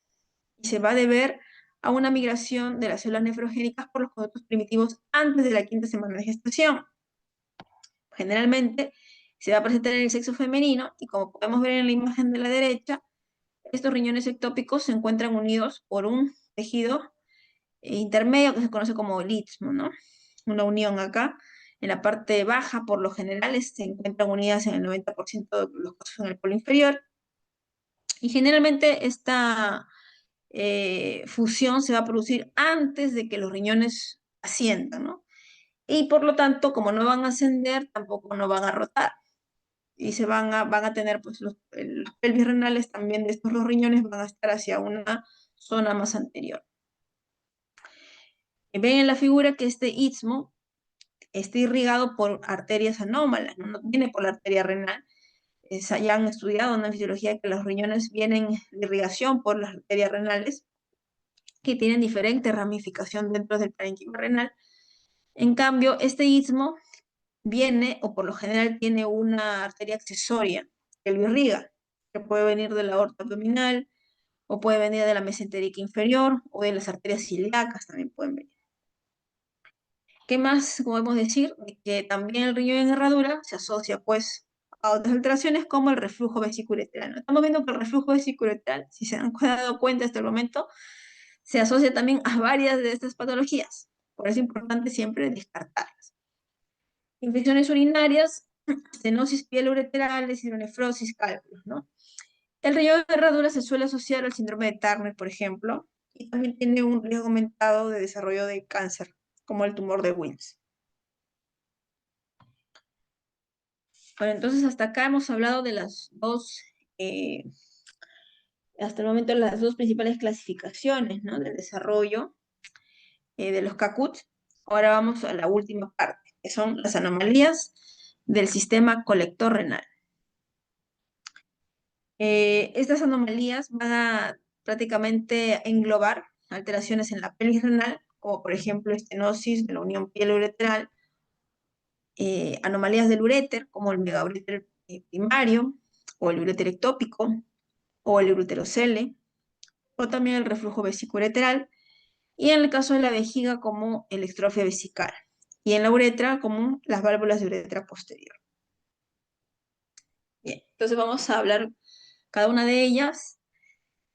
y se va a deber a una migración de las células nefrogénicas por los conductos primitivos antes de la quinta semana de gestación. Generalmente se va a presentar en el sexo femenino y como podemos ver en la imagen de la derecha, estos riñones ectópicos se encuentran unidos por un tejido intermedio que se conoce como el istmo, ¿no? Una unión acá. En la parte baja, por lo general, se encuentran unidas en el 90% de los casos en el polo inferior. Y generalmente esta fusión se va a producir antes de que los riñones asciendan, ¿no? Y por lo tanto, como no van a ascender, tampoco no van a rotar. Y van a tener, pues, los pelvis renales también de estos dos riñones van a estar hacia una zona más anterior. Ven en la figura que este istmo está irrigado por arterias anómalas, no viene por la arteria renal. Ya han estudiado en la fisiología que los riñones vienen de irrigación por las arterias renales, que tienen diferente ramificación dentro del parénquima renal. En cambio, este istmo viene, o por lo general tiene una arteria accesoria que lo irriga, que puede venir de la aorta abdominal, o puede venir de la mesentérica inferior, o de las arterias ilíacas también pueden venir. ¿Qué más podemos decir? Que también el riñón en herradura se asocia pues a otras alteraciones como el reflujo vesicoureteral, ¿no? Estamos viendo que el reflujo vesicoureteral, si se han dado cuenta hasta el momento, se asocia también a varias de estas patologías. Por eso es importante siempre descartarlas. Infecciones urinarias, estenosis pielo-ureterales, hidronefrosis, cálculos, ¿no? El riñón de herradura se suele asociar al síndrome de Turner, por ejemplo, y también tiene un riesgo aumentado de desarrollo de cáncer, como el tumor de Wilms. Bueno, entonces hasta acá hemos hablado de eh, hasta el momento las dos principales clasificaciones, ¿no? Del desarrollo de los CACUT. Ahora vamos a la última parte, que son las anomalías del sistema colector renal. Estas anomalías van a prácticamente englobar alteraciones en la pelvis renal, como por ejemplo estenosis de la unión pielo-ureteral, anomalías del uréter, como el megauréter primario, o el uréter ectópico, o el ureterocele, o también el reflujo vesicoureteral, y en el caso de la vejiga como el extrofia vesical, y en la uretra como las válvulas de uretra posterior. Bien, entonces vamos a hablar cada una de ellas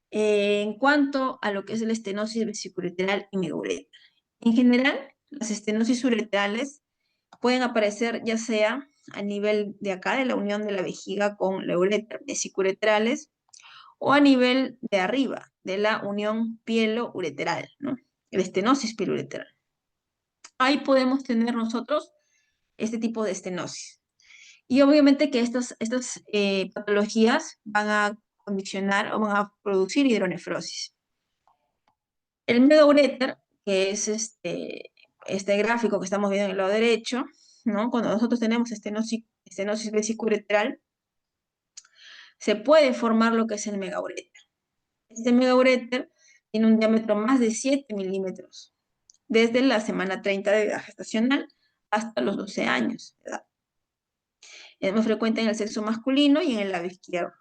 en cuanto a lo que es la estenosis vesicoureteral y megauretra. En general, las estenosis ureterales pueden aparecer ya sea a nivel de acá, de la unión de la vejiga con la uretra, vesicoureterales, o a nivel de arriba, de la unión pielo-ureteral, ¿no? La estenosis pielo-ureteral. Ahí podemos tener nosotros este tipo de estenosis. Y obviamente que estas patologías van a condicionar o van a producir hidronefrosis. El megauréter, que es este gráfico que estamos viendo en el lado derecho, ¿no? Cuando nosotros tenemos estenosis vesicoureteral, se puede formar lo que es el megauréter. Este megauréter tiene un diámetro más de 7 milímetros, desde la semana 30 de edad gestacional hasta los 12 años de edad. Es más frecuente en el sexo masculino y en el lado izquierdo.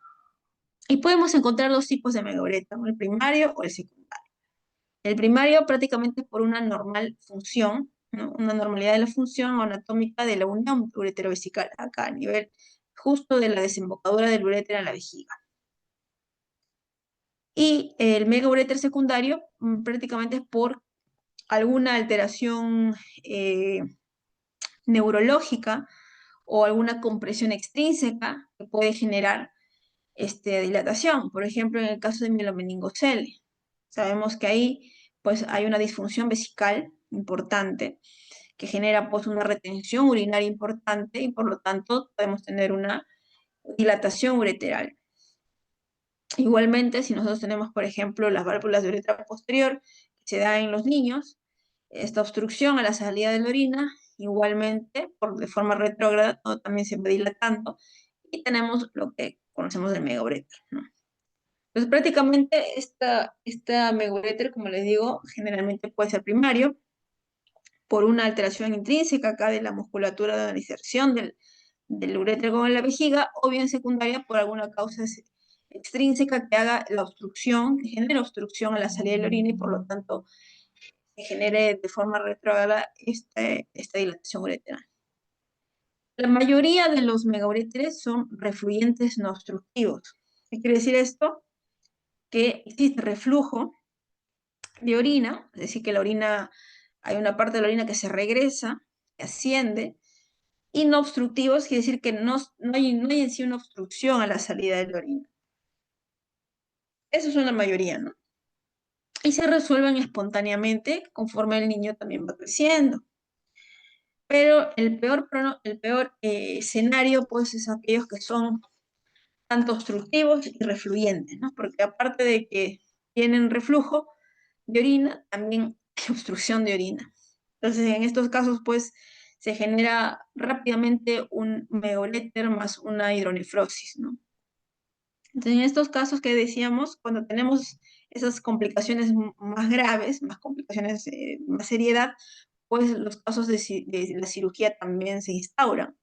Y podemos encontrar dos tipos de megauréter, el primario o el secundario. El primario prácticamente por una normal función, ¿no? Una normalidad de la función anatómica de la unión ureterovesical, acá a nivel justo de la desembocadura del uréter en la vejiga. Y el megauréter secundario prácticamente es por alguna alteración neurológica o alguna compresión extrínseca que puede generar dilatación. Por ejemplo, en el caso de mielomeningocele, sabemos que ahí pues hay una disfunción vesical importante que genera pues una retención urinaria importante y por lo tanto podemos tener una dilatación ureteral. Igualmente, si nosotros tenemos, por ejemplo, las válvulas de uretra posterior que se da en los niños, esta obstrucción a la salida de la orina, igualmente, de forma retrógrada, todo también se va dilatando y tenemos lo que conocemos del megauréter, ¿no? Entonces, prácticamente esta megauréter, como les digo, generalmente puede ser primario por una alteración intrínseca acá de la musculatura de la inserción del uréter con la vejiga, o bien secundaria por alguna causa extrínseca que haga la obstrucción, que genere obstrucción a la salida de la orina y por lo tanto que genere de forma retrógrada esta dilatación ureteral. La mayoría de los megauréteres son refluyentes no obstructivos. ¿Qué quiere decir esto? Que existe reflujo de orina, es decir, que la orina, hay una parte de la orina que se regresa, que asciende, y no obstructivos quiere decir que no hay en sí una obstrucción a la salida de la orina. Esos son la mayoría, ¿no? Y se resuelven espontáneamente conforme el niño también va creciendo. Pero el peor escenario, pues, es aquellos que son tanto obstructivos y refluyentes, ¿no? Porque aparte de que tienen reflujo de orina, también hay obstrucción de orina. Entonces, en estos casos, pues, se genera rápidamente un megauréter más una hidronefrosis, ¿no? Entonces, en estos casos que decíamos, cuando tenemos esas complicaciones más graves, más complicaciones, más seriedad, pues los casos de la cirugía también se instauran.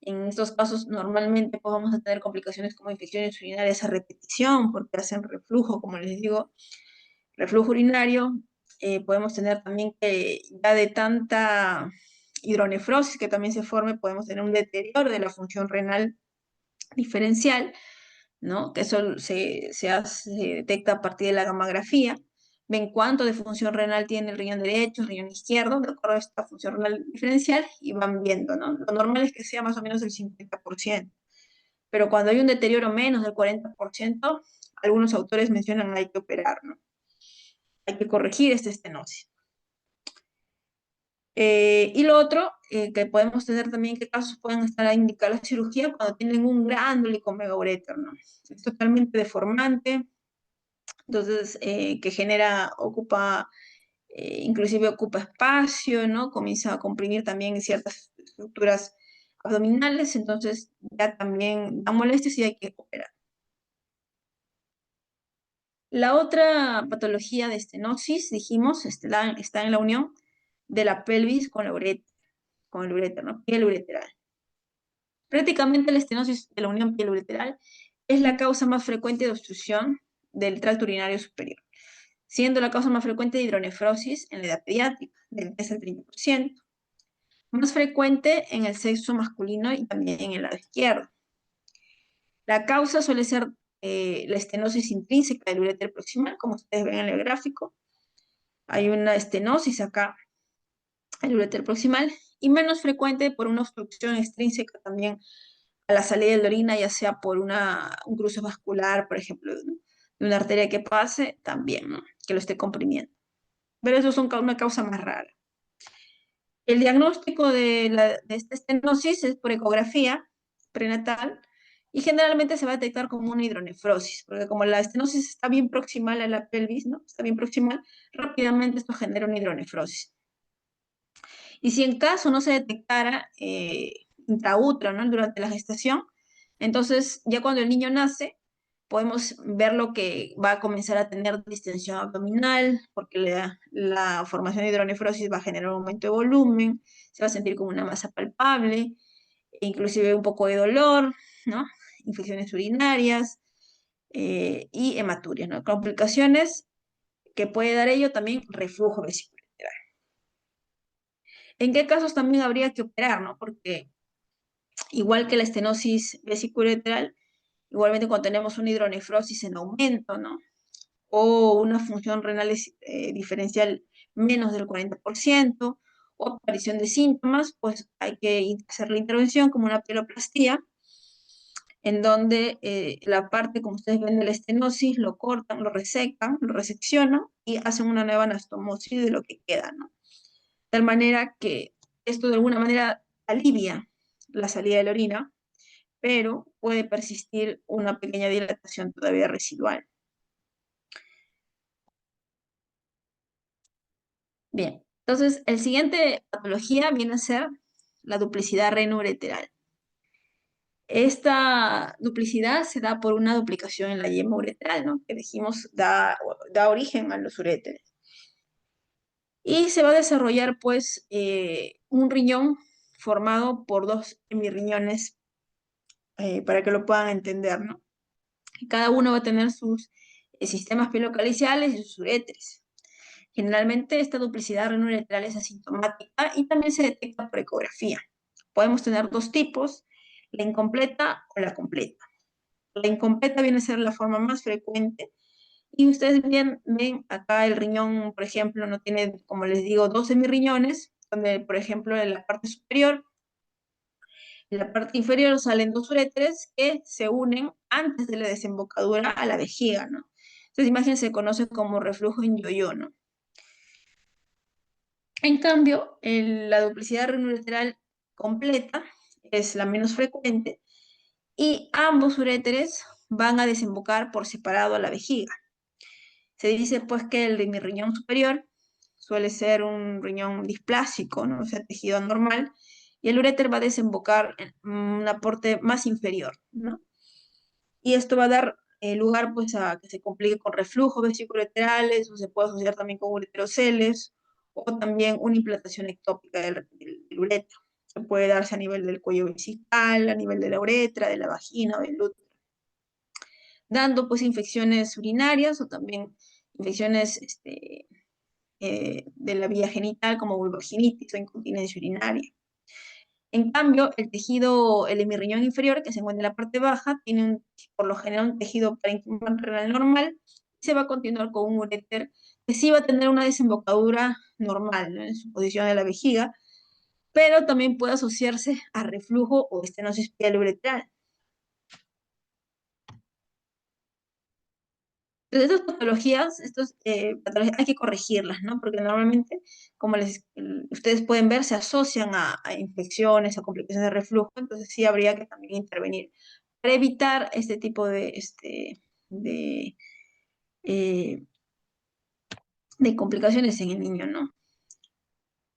En estos casos, normalmente pues, vamos a tener complicaciones como infecciones urinarias a repetición, porque hacen reflujo, como les digo, reflujo urinario. Podemos tener también que ya de tanta hidronefrosis que también se forme, podemos tener un deterioro de la función renal diferencial, ¿no? Que eso se detecta a partir de la gammagrafía. Ven cuánto de función renal tiene el riñón derecho, el riñón izquierdo, de acuerdo a esta función renal diferencial, y van viendo, ¿no? Lo normal es que sea más o menos el 50%, pero cuando hay un deterioro menos del 40%, algunos autores mencionan hay que operar, ¿no? Hay que corregir esta estenosis. Y lo otro, que podemos tener también, qué casos pueden estar a indicar la cirugía cuando tienen un gránulo megauréter, ¿no? Es totalmente deformante, entonces que inclusive ocupa espacio, ¿no? Comienza a comprimir también ciertas estructuras abdominales, entonces ya también da molestias y hay que operar. La otra patología de estenosis, dijimos, está en la unión de la pelvis con con el uréter, ¿no? Piel ureteral. Prácticamente la estenosis de la unión piel ureteral es la causa más frecuente de obstrucción del tracto urinario superior, siendo la causa más frecuente de hidronefrosis en la edad pediátrica, del 10 al 30%, más frecuente en el sexo masculino y también en el lado izquierdo. La causa suele ser la estenosis intrínseca del uréter proximal, como ustedes ven en el gráfico. Hay una estenosis acá, el uréter proximal, y menos frecuente por una obstrucción extrínseca también a la salida de la orina, ya sea por un cruce vascular, por ejemplo, ¿no? De una arteria que pase, también, ¿no? Que lo esté comprimiendo. Pero eso es una causa más rara. El diagnóstico de esta estenosis es por ecografía prenatal y generalmente se va a detectar como una hidronefrosis, porque como la estenosis está bien proximal a la pelvis, ¿no? Está bien proximal, rápidamente esto genera una hidronefrosis. Y si en caso no se detectara intraútero, ¿no? Durante la gestación, entonces ya cuando el niño nace, podemos ver lo que va a comenzar a tener distensión abdominal, porque la formación de hidronefrosis va a generar un aumento de volumen, se va a sentir como una masa palpable, e inclusive un poco de dolor, ¿no? Infecciones urinarias y hematurias, ¿no? Complicaciones que puede dar ello también reflujo vesicular. ¿En qué casos también habría que operar, no? Porque igual que la estenosis vesicular, igualmente cuando tenemos una hidronefrosis en aumento, ¿no? O una función renal diferencial menos del 40%, o aparición de síntomas, pues hay que hacer la intervención como una pieloplastia, en donde la parte, como ustedes ven, de la estenosis, lo cortan, lo resecan, lo reseccionan y hacen una nueva anastomosis de lo que queda, ¿no? De tal manera que esto de alguna manera alivia la salida de la orina, pero puede persistir una pequeña dilatación todavía residual. Bien, entonces el siguiente patología viene a ser la duplicidad renoureteral. Esta duplicidad se da por una duplicación en la yema uretral, ¿no? Que dijimos da origen a los uréteres. Y se va a desarrollar, pues, un riñón formado por dos hemirriñones, para que lo puedan entender, ¿no? Cada uno va a tener sus sistemas pilocaliciales y sus uréteres. Generalmente esta duplicidad renoureteral es asintomática y también se detecta por ecografía. Podemos tener dos tipos, la incompleta o la completa. La incompleta viene a ser la forma más frecuente y ustedes bien ven acá el riñón, por ejemplo, no tiene, como les digo, dos semirriñones, donde, por ejemplo, en la parte superior, en la parte inferior salen dos uréteres que se unen antes de la desembocadura a la vejiga, ¿no? Entonces, imagen se conoce como reflujo en yo-yo, ¿no? En cambio, la duplicidad renoureteral completa es la menos frecuente y ambos uréteres van a desembocar por separado a la vejiga. Se dice pues que el de mi riñón superior suele ser un riñón displásico, ¿no? O sea, tejido anormal, y el uréter va a desembocar en un aporte más inferior, ¿no? Y esto va a dar lugar pues a que se complique con reflujos vesicoureterales o se puede asociar también con ureteroceles o también una implantación ectópica del uretra, que puede darse a nivel del cuello vesical, a nivel de la uretra, de la vagina o del útero, dando pues infecciones urinarias o también infecciones de la vía genital como vulvoginitis o incontinencia urinaria. En cambio, el hemirriñón inferior, que se encuentra en la parte baja, tiene por lo general un tejido parénquima renal normal y se va a continuar con un uréter que sí va a tener una desembocadura normal, ¿no? En su posición de la vejiga, pero también puede asociarse a reflujo o estenosis pielouretral. Entonces, estas patologías hay que corregirlas, ¿no? Porque normalmente, como ustedes pueden ver, se asocian a infecciones, a complicaciones de reflujo, entonces sí habría que también intervenir para evitar este tipo de, eh, de complicaciones en el niño, ¿no?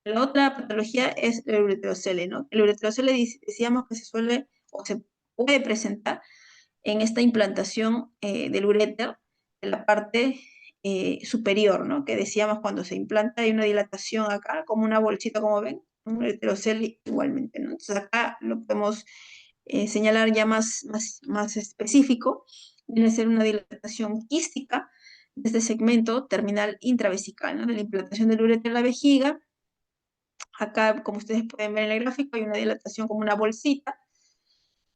La otra patología es el ureterocele, ¿no? El ureterocele decíamos que se suele o se puede presentar en esta implantación del uréter de la parte superior, ¿no? Que decíamos cuando se implanta hay una dilatación acá, como una bolsita, como ven, un ureterocel igualmente, ¿no? Entonces acá lo podemos señalar ya más específico, viene a ser una dilatación quística de este segmento terminal intravesical, ¿no? De la implantación del ureter en la vejiga. Acá, como ustedes pueden ver en el gráfico, hay una dilatación como una bolsita,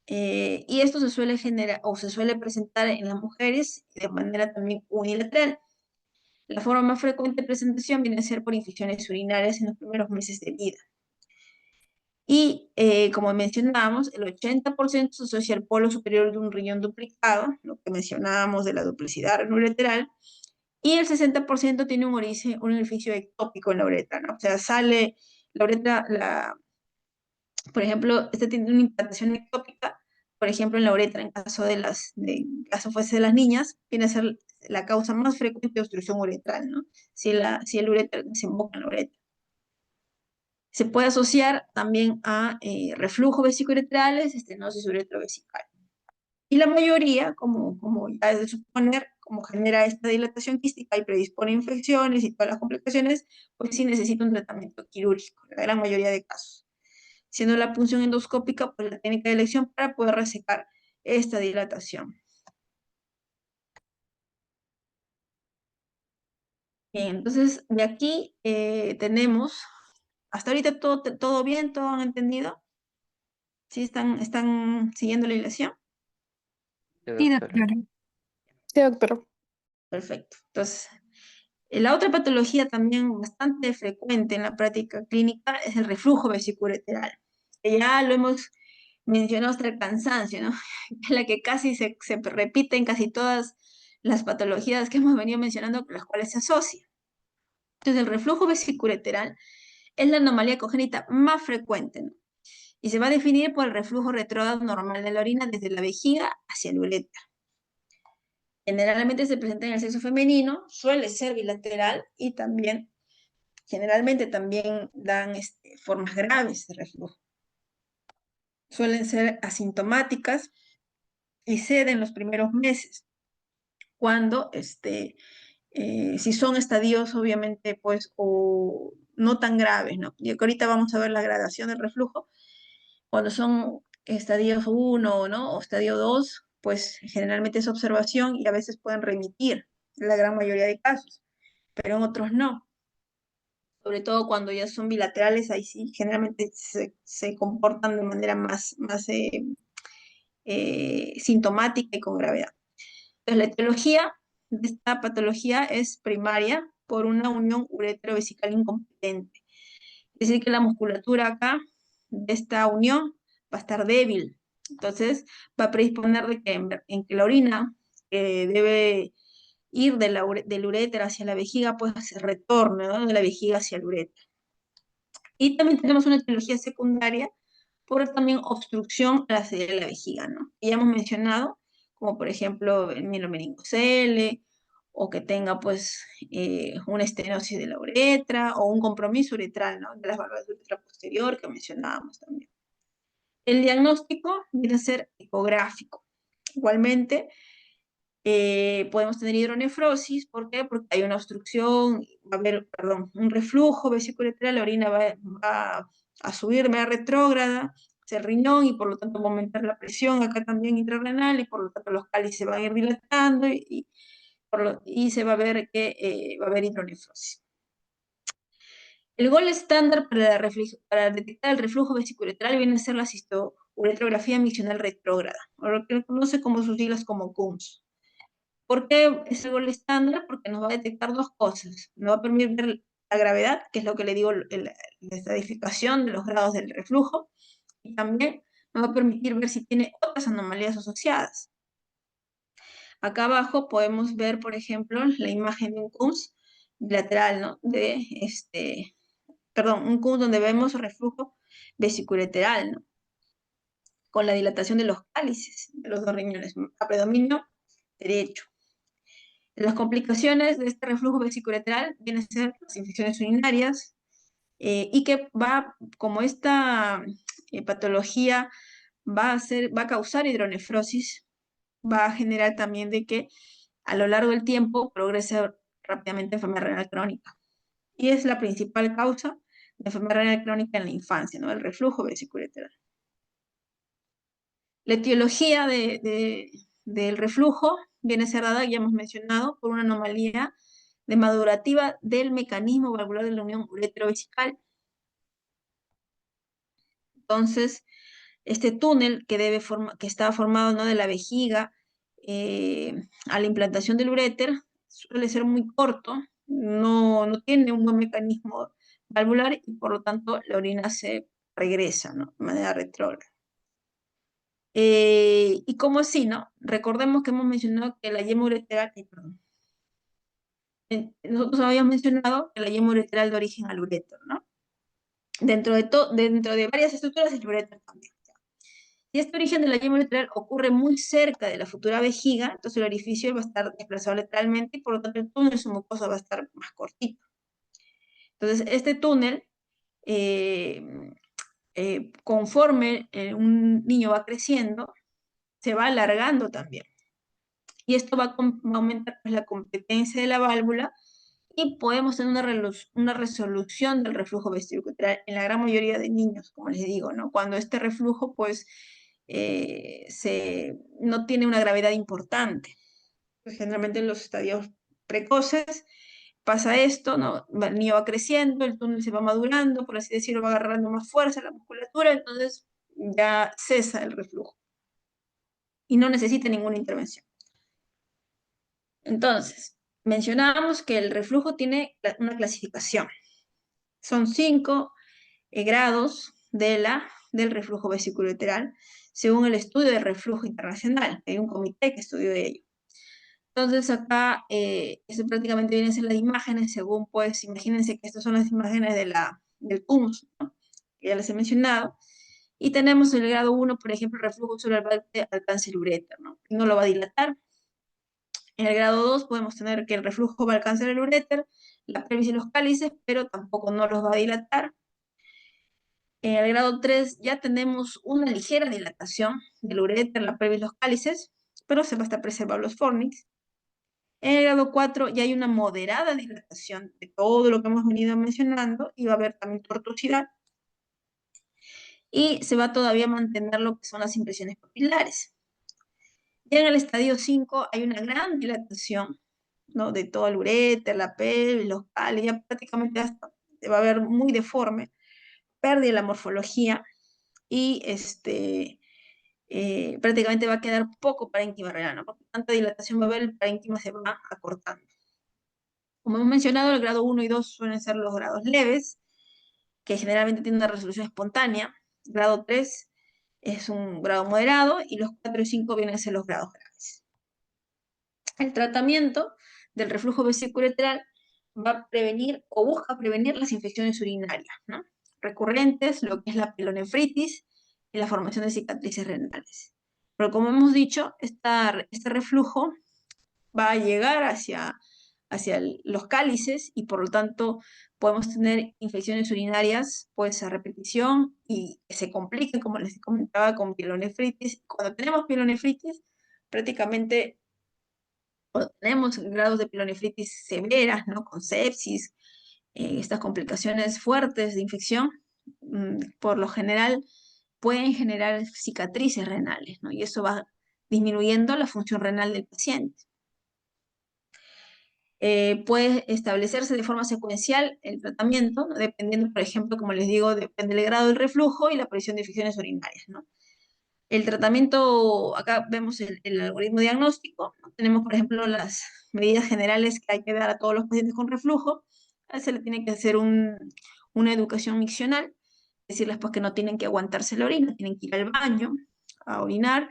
y esto se suele generar o se suele presentar en las mujeres de manera también unilateral. La forma más frecuente de presentación viene a ser por infusiones urinarias en los primeros meses de vida. Y como mencionábamos, el 80% se asocia al polo superior de un riñón duplicado, lo que mencionábamos de la duplicidad renoureteral, y el 60% tiene un origen, un orificio ectópico en la uretra, ¿no? O sea, sale la uretra, por ejemplo, este tiene una implantación ectópica, por ejemplo, en la uretra, en caso en caso fuese de las niñas, viene a ser la causa más frecuente de obstrucción uretral, ¿no? Si el uretra desemboca en la uretra. Se puede asociar también a reflujo vesicouretrales, estenosis uretrovesical. Y la mayoría, como ya es de suponer, como genera esta dilatación quística y predispone a infecciones y todas las complicaciones, pues sí necesita un tratamiento quirúrgico, en la gran mayoría de casos. Siendo la punción endoscópica pues la técnica de elección para poder resecar esta dilatación. Bien, entonces de aquí tenemos, hasta ahorita todo bien, todo han entendido. ¿Sí están siguiendo la ilación? Sí, Sí, doctora. doctora. Sí, doctora. Perfecto. Entonces, la otra patología también bastante frecuente en la práctica clínica es el reflujo vesicoureteral, que ya lo hemos mencionado hasta el cansancio, ¿no? Es la que casi se repite en casi todas las patologías que hemos venido mencionando, con las cuales se asocia. Entonces, el reflujo vesicoureteral es la anomalía congénita más frecuente, ¿no? Y se va a definir por el reflujo retrógrado normal de la orina desde la vejiga hacia el uretra. Generalmente se presenta en el sexo femenino, suele ser bilateral y también, generalmente también dan formas graves de reflujo. Suelen ser asintomáticas y ceden los primeros meses, cuando si son estadios, obviamente, pues, o no tan graves, ¿no? Y ahorita vamos a ver la gradación del reflujo. Cuando son estadios 1, ¿no? O estadio 2, pues generalmente es observación y a veces pueden remitir en la gran mayoría de casos, pero en otros no. Sobre todo cuando ya son bilaterales, ahí sí, generalmente se comportan de manera más sintomática y con gravedad. Entonces, la etiología de esta patología es primaria por una unión uretrovesical incompetente. Es decir, que la musculatura acá de esta unión va a estar débil. Entonces, va a predisponer en que la orina debe ir del uréter hacia la vejiga, pues se retorne, ¿no? De la vejiga hacia el uréter. Y también tenemos una etiología secundaria por también obstrucción a la salida de la vejiga, ¿no? Y ya hemos mencionado, como por ejemplo el mielomeningocele, o que tenga pues una estenosis de la uretra, o un compromiso uretral, ¿no? De las válvulas de uretra posterior que mencionábamos también. El diagnóstico viene a ser ecográfico. Igualmente, podemos tener hidronefrosis, ¿por qué? Porque hay una obstrucción, va a haber, perdón, un reflujo vesicoureteral, la orina va a subir, va a retrógrada hacia el riñón y por lo tanto va a aumentar la presión acá también intrarrenal y por lo tanto los cálices se van a ir dilatando y se va a ver que va a haber hidronefrosis. El gol estándar para detectar el reflujo vesicoureteral viene a ser la cistouretrografía miccional retrógrada, o lo que se conoce como sus siglas como CUMS. ¿Por qué es el gol estándar? Porque nos va a detectar dos cosas. Nos va a permitir ver la gravedad, que es lo que le digo, la estadificación de los grados del reflujo, y también nos va a permitir ver si tiene otras anomalías asociadas. Acá abajo podemos ver, por ejemplo, la imagen de un CUMS bilateral, ¿no? Un CUMS donde vemos reflujo vesicoureteral, ¿no? Con la dilatación de los cálices de los dos riñones, a predominio derecho. Las complicaciones de este reflujo vesicoureteral vienen a ser las infecciones urinarias y que como esta patología va a causar hidronefrosis, va a generar también de que a lo largo del tiempo progresa rápidamente a enfermedad renal crónica. Y es la principal causa de enfermedad renal crónica en la infancia, ¿no? El reflujo vesicoureteral. La etiología del reflujo viene a ser dada, ya hemos mencionado, por una anomalía de madurativa del mecanismo valvular de la unión uretero-vesical. Entonces, este túnel que está formado, ¿no?, de la vejiga a la implantación del uréter suele ser muy corto, no tiene un buen mecanismo valvular y por lo tanto la orina se regresa, ¿no?, de manera retrógrada. ¿Y cómo así, no? Recordemos que hemos mencionado que la yema ureteral, perdón, nosotros habíamos mencionado que la yema ureteral de origen al uréter, ¿no? Dentro de varias estructuras el uréter también. Si este origen de la yema ureteral ocurre muy cerca de la futura vejiga, entonces el orificio va a estar desplazado lateralmente y por lo tanto el túnel submucoso va a estar más cortito. Entonces este túnel, conforme un niño va creciendo, se va alargando también. Y esto va a aumentar pues, la competencia de la válvula y podemos tener una resolución del reflujo vesicoureteral en la gran mayoría de niños, como les digo, ¿no? Cuando este reflujo, pues, no tiene una gravedad importante. Pues, generalmente en los estadios precoces pasa esto, ¿no? El niño va creciendo, el túnel se va madurando, por así decirlo, va agarrando más fuerza la musculatura, entonces ya cesa el reflujo y no necesita ninguna intervención. Entonces, mencionábamos que el reflujo tiene una clasificación. Son 5 grados del reflujo vesicoureteral, según el estudio de reflujo internacional. Hay un comité que estudió ello. Entonces acá, eso prácticamente vienen a ser las imágenes, según pues, imagínense que estas son las imágenes del TUMS, ¿no?, que ya les he mencionado. Y tenemos el grado 1, por ejemplo, el reflujo sobre el alcance del uréter, ¿no? Y no lo va a dilatar. En el grado 2 podemos tener que el reflujo va a alcanzar el uréter, la pelvis y los cálices, pero tampoco no los va a dilatar. En el grado 3 ya tenemos una ligera dilatación del uréter, la pelvis y los cálices, pero se va a estar preservando los fornix. En el grado 4 ya hay una moderada dilatación de todo lo que hemos venido mencionando y va a haber también tortuosidad. Y se va todavía a mantener lo que son las impresiones papilares. Ya en el estadio 5 hay una gran dilatación, ¿no?, de todo el uréter, la pelvis, los cálices, ya prácticamente hasta va a ver muy deforme, pérdida de la morfología y prácticamente va a quedar poco parénquima renal, ¿no?, porque tanta dilatación va a haber, el parénquima se va acortando. Como hemos mencionado, el grado 1 y 2 suelen ser los grados leves, que generalmente tienen una resolución espontánea. Grado 3 es un grado moderado y los 4 y 5 vienen a ser los grados graves. El tratamiento del reflujo vesicoureteral va a prevenir o busca prevenir las infecciones urinarias, ¿no?, recurrentes, lo que es la pielonefritis y la formación de cicatrices renales. Pero como hemos dicho, este reflujo va a llegar hacia los cálices y por lo tanto podemos tener infecciones urinarias pues a repetición y que se compliquen, como les comentaba, con pielonefritis. Cuando tenemos pielonefritis, prácticamente tenemos grados de pielonefritis severas, ¿no?, con sepsis, estas complicaciones fuertes de infección, por lo general pueden generar cicatrices renales, ¿no?, y eso va disminuyendo la función renal del paciente. Puede establecerse de forma secuencial el tratamiento, ¿no?, dependiendo, por ejemplo, como les digo, depende del grado del reflujo y la aparición de infecciones urinarias, ¿no? El tratamiento, acá vemos el algoritmo diagnóstico, ¿no? Tenemos, por ejemplo, las medidas generales que hay que dar a todos los pacientes con reflujo. A se le tiene que hacer una educación miccional, decirles pues que no tienen que aguantarse la orina, tienen que ir al baño a orinar,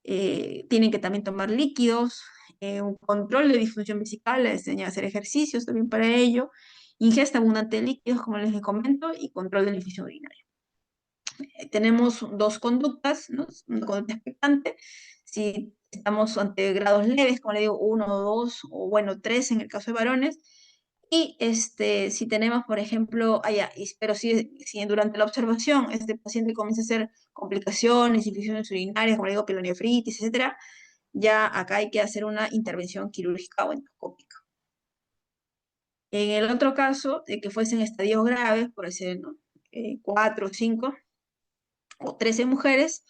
tienen que también tomar líquidos, un control de disfunción vesical, les enseña a hacer ejercicios también para ello, ingesta abundante de líquidos, como les comento, y control de la infección urinaria. Tenemos 2 conductas, ¿no? Una conducta expectante, si estamos ante grados leves, como le digo, 1 o 2, o bueno, 3 en el caso de varones, y si tenemos, por ejemplo, pero si durante la observación este paciente comienza a hacer complicaciones, infecciones urinarias, como le digo, pielonefritis, etcétera, ya acá hay que hacer una intervención quirúrgica o endoscópica. En el otro caso, de que fuesen estadios graves, por ser, ¿no? 4, 5 o 13 mujeres,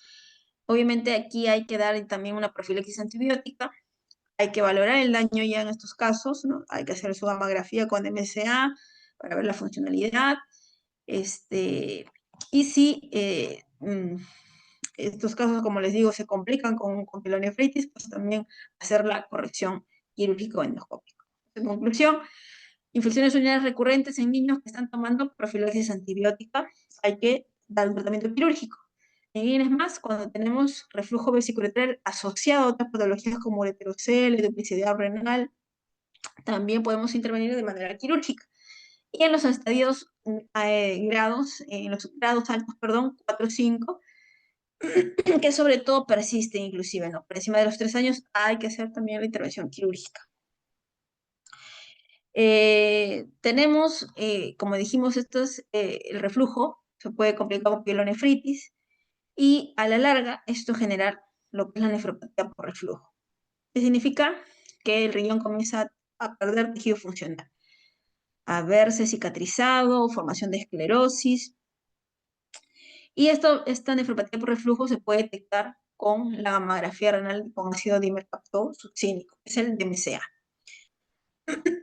obviamente aquí hay que dar también una profilaxis antibiótica, hay que valorar el daño ya en estos casos, ¿no? Hay que hacer su gamografía con MSA para ver la funcionalidad, y si estos casos, como les digo, se complican con pielonefritis, pues también hacer la corrección quirúrgico-endoscópica. En conclusión, infecciones urinarias recurrentes en niños que están tomando profilaxis antibiótica, hay que dar un tratamiento quirúrgico. En es más, cuando tenemos reflujo vesicoureteral asociado a otras patologías como ureterocele, duplicidad renal, también podemos intervenir de manera quirúrgica. Y en los estadios en los grados altos, perdón, 4 o 5, que sobre todo persiste inclusive, ¿no? Por encima de los 3 años hay que hacer también la intervención quirúrgica. Tenemos, como dijimos, el reflujo se puede complicar con pielonefritis y a la larga esto genera lo que es la nefropatía por reflujo. ¿Qué significa? Que el riñón comienza a perder tejido funcional, a verse cicatrizado, formación de esclerosis. Y esta nefropatía por reflujo se puede detectar con la gamografía renal con ácido dimercaptol succínico, que es el DMCA.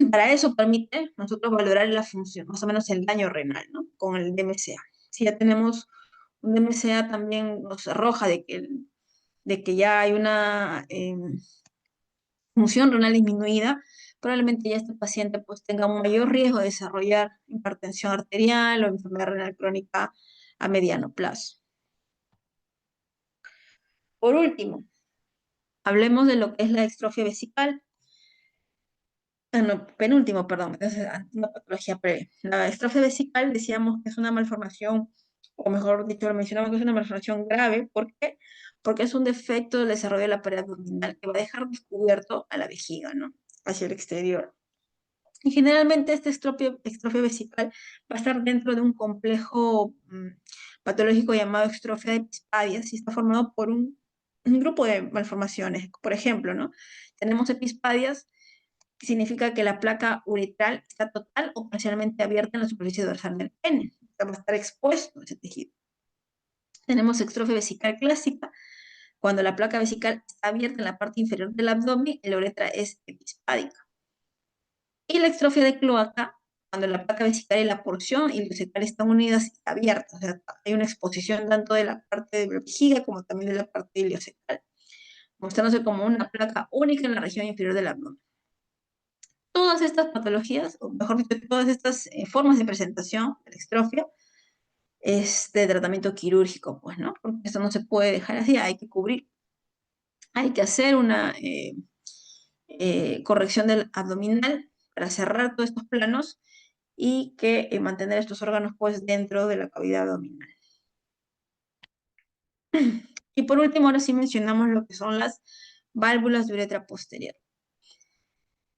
Para eso permite nosotros valorar la función, más o menos el daño renal, ¿no? Con el DMCA. Si ya tenemos un DMCA también nos arroja de que ya hay una función renal disminuida, probablemente ya este paciente pues tenga un mayor riesgo de desarrollar hipertensión arterial o enfermedad renal crónica a mediano plazo. Por último, hablemos de lo que es la distrofia vesical. No, penúltimo, perdón, es una patología previa. La distrofia vesical decíamos que es una malformación, o mejor dicho, lo mencionamos que es una malformación grave. ¿Por qué? Porque es un defecto del desarrollo de la pared abdominal que va a dejar descubierto a la vejiga, ¿no? Hacia el exterior. Y generalmente esta extrofia vesical va a estar dentro de un complejo patológico llamado extrofia de epispadias y está formado por un grupo de malformaciones. Por ejemplo, ¿no? Tenemos epispadias, que significa que la placa uretral está total o parcialmente abierta en la superficie dorsal del pene. O sea, va a estar expuesto ese tejido. Tenemos extrofia vesical clásica. Cuando la placa vesical está abierta en la parte inferior del abdomen, la uretra es epispádica. Y la extrofia de cloaca, cuando la placa vesical y la porción ileocecal están unidas y abiertas, o sea, hay una exposición tanto de la parte de la vejiga como también de la parte ileocecal, mostrándose como una placa única en la región inferior del abdomen. Todas estas patologías, o mejor dicho, todas estas formas de presentación de la extrofia, es de tratamiento quirúrgico, pues, ¿no? Porque esto no se puede dejar así, hay que cubrir. Hay que hacer una corrección del abdominal para cerrar todos estos planos y que mantener estos órganos pues dentro de la cavidad abdominal. Y por último, ahora sí mencionamos lo que son las válvulas de uretra posterior.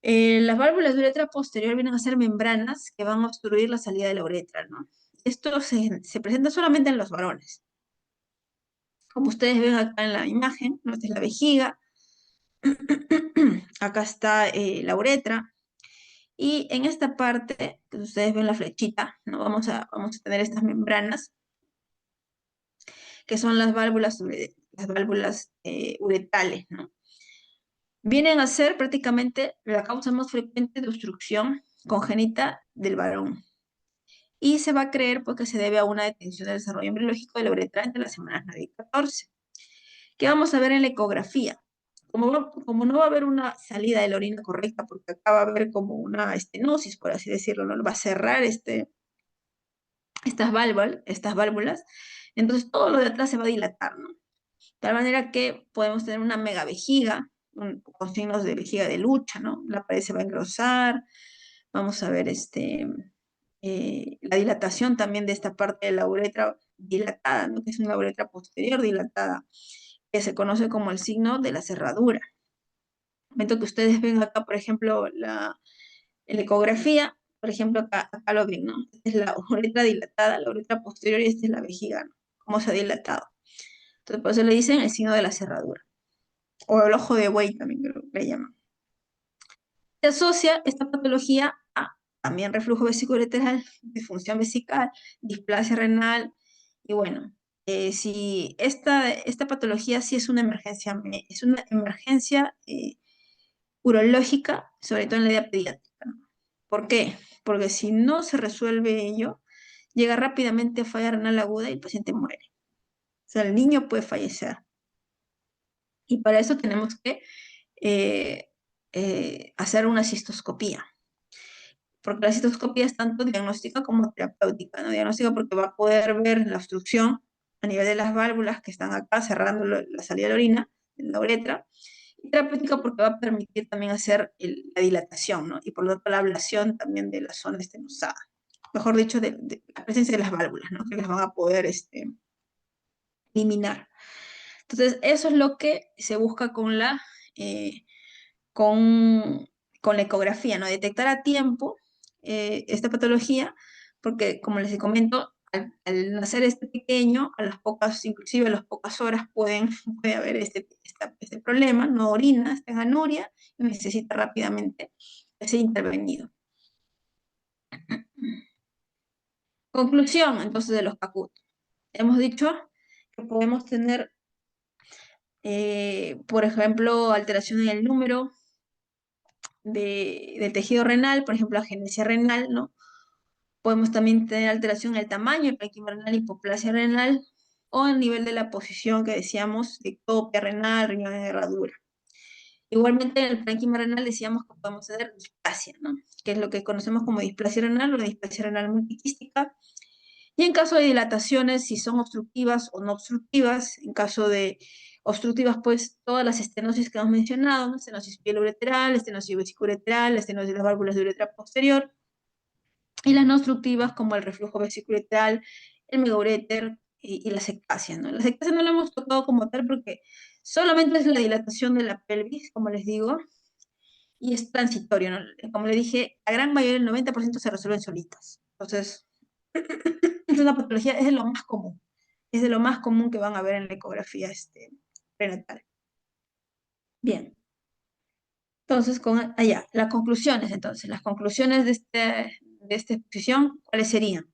Las válvulas de uretra posterior vienen a ser membranas que van a obstruir la salida de la uretra, ¿no? Esto se presenta solamente en los varones. Como ustedes ven acá en la imagen, ¿no? Esta es la vejiga, acá está la uretra, y en esta parte, que ustedes ven la flechita, ¿no? Vamos a tener estas membranas, que son las válvulas uretrales, ¿no? Vienen a ser prácticamente la causa más frecuente de obstrucción congénita del varón. Y se va a creer porque se debe a una detención del desarrollo embriológico de la uretra entre las semanas 9 y 14. ¿Qué vamos a ver en la ecografía? Como no va a haber una salida de la orina correcta, porque acá va a haber como una estenosis, por así decirlo, ¿no? Va a cerrar estas válvulas, entonces todo lo de atrás se va a dilatar, ¿no? De tal manera que podemos tener una megavejiga, con signos de vejiga de lucha, ¿no? La pared se va a engrosar, vamos a ver la dilatación también de esta parte de la uretra dilatada, ¿no? Que es una uretra posterior dilatada, que se conoce como el signo de la cerradura. El momento que ustedes ven acá, por ejemplo, la ecografía, por ejemplo, acá lo ven, ¿no? Esta es la uretra dilatada, la uretra posterior, y esta es la vejiga, ¿no? Cómo se ha dilatado. Entonces, por eso le dicen el signo de la cerradura. o el ojo de buey también creo que le llaman. Se asocia esta patología a también reflujo vesicoureteral, disfunción vesical, displasia renal, y bueno, si esta patología sí es una emergencia urológica, sobre todo en la edad pediátrica, ¿no? ¿Por qué? Porque si no se resuelve ello, llega rápidamente a falla renal aguda y el paciente muere. O sea, el niño puede fallecer. Y para eso tenemos que eh, hacer una cistoscopía, porque la cistoscopía es tanto diagnóstica como terapéutica, ¿no? Diagnóstica porque va a poder ver la obstrucción a nivel de las válvulas que están acá cerrando la salida de la orina, en la uretra, y terapéutica porque va a permitir también hacer la dilatación, ¿no? Y por lo tanto la ablación también de la zona estenosada. Mejor dicho, de la presencia de las válvulas, ¿no? Que las van a poder eliminar. Entonces, eso es lo que se busca eh, con, con la ecografía, ¿no? Detectar a tiempo esta patología, porque como les comento, al nacer este pequeño, a las pocas, inclusive a las pocas horas puede haber este problema, no orina, está en anuria y necesita rápidamente ser intervenido. Conclusión, entonces, de los CACUT. Hemos dicho que podemos tener, por ejemplo, alteración en el número del tejido renal, por ejemplo, agenesia renal, ¿no? Podemos también tener alteración en el tamaño, parénquima renal, hipoplasia renal, o el nivel de la posición que decíamos, de ectopia renal, riñón de herradura. Igualmente en el parénquima renal decíamos que podemos tener displasia, ¿no? Que es lo que conocemos como displasia renal o displasia renal multiquística. Y en caso de dilataciones, si son obstructivas o no obstructivas, en caso de obstructivas, pues todas las estenosis que hemos mencionado, ¿no? Estenosis pieloureteral, estenosis vesicoureteral, estenosis de las válvulas de uretra posterior, y las no obstructivas como el reflujo vesicoureteral, el megaureter y la sectasia, ¿no? La sectasia no la hemos tocado como tal porque solamente es la dilatación de la pelvis, como les digo, y es transitorio, ¿no? Como le dije, la gran mayoría, el 90% se resuelven solitas. Entonces, es una patología, es de lo más común. Es de lo más común que van a ver en la ecografía prenatal. Bien. Entonces, allá, las conclusiones, entonces, las conclusiones de esta exposición, ¿cuáles serían?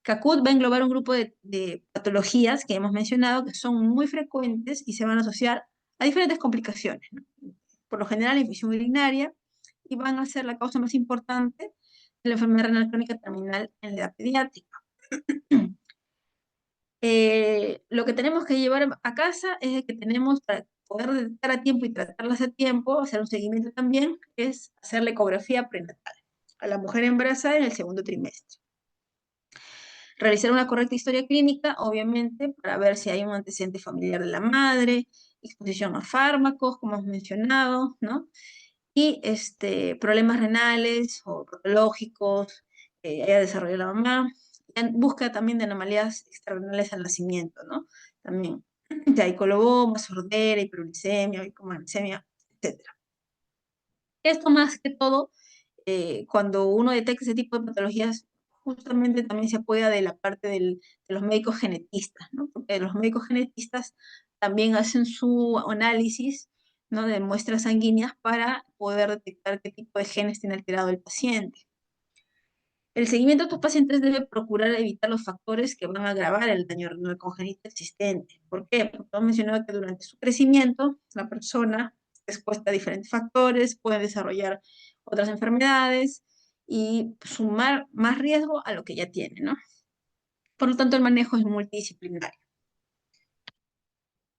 CACUT va a englobar un grupo de patologías que hemos mencionado que son muy frecuentes y se van a asociar a diferentes complicaciones, ¿no? Por lo general, infección urinaria, y van a ser la causa más importante de la enfermedad renal crónica terminal en la edad pediátrica. Lo que tenemos que llevar a casa es que tenemos, para poder detectar a tiempo y tratarlas a tiempo, hacer un seguimiento también, es hacer la ecografía prenatal a la mujer embarazada en el segundo trimestre. Realizar una correcta historia clínica, obviamente, para ver si hay un antecedente familiar de la madre, exposición a fármacos, como hemos mencionado, ¿no? Y problemas renales o patológicos que haya desarrollado la mamá. En busca también de anomalías extrarrenales al nacimiento, ¿no? También de hay coloboma, sordera, hiperuricemia, hipomagnecemia, etc. Esto más que todo, cuando uno detecta ese tipo de patologías, justamente también se apoya de la parte de los médicos genetistas, ¿no? Porque los médicos genetistas también hacen su análisis, ¿no? De muestras sanguíneas para poder detectar qué tipo de genes tiene alterado el paciente. El seguimiento de estos pacientes debe procurar evitar los factores que van a agravar el daño renal congénito existente. ¿Por qué? Porque hemos mencionado que durante su crecimiento la persona es expuesta a diferentes factores, puede desarrollar otras enfermedades y sumar más riesgo a lo que ya tiene, ¿no? Por lo tanto, el manejo es multidisciplinario.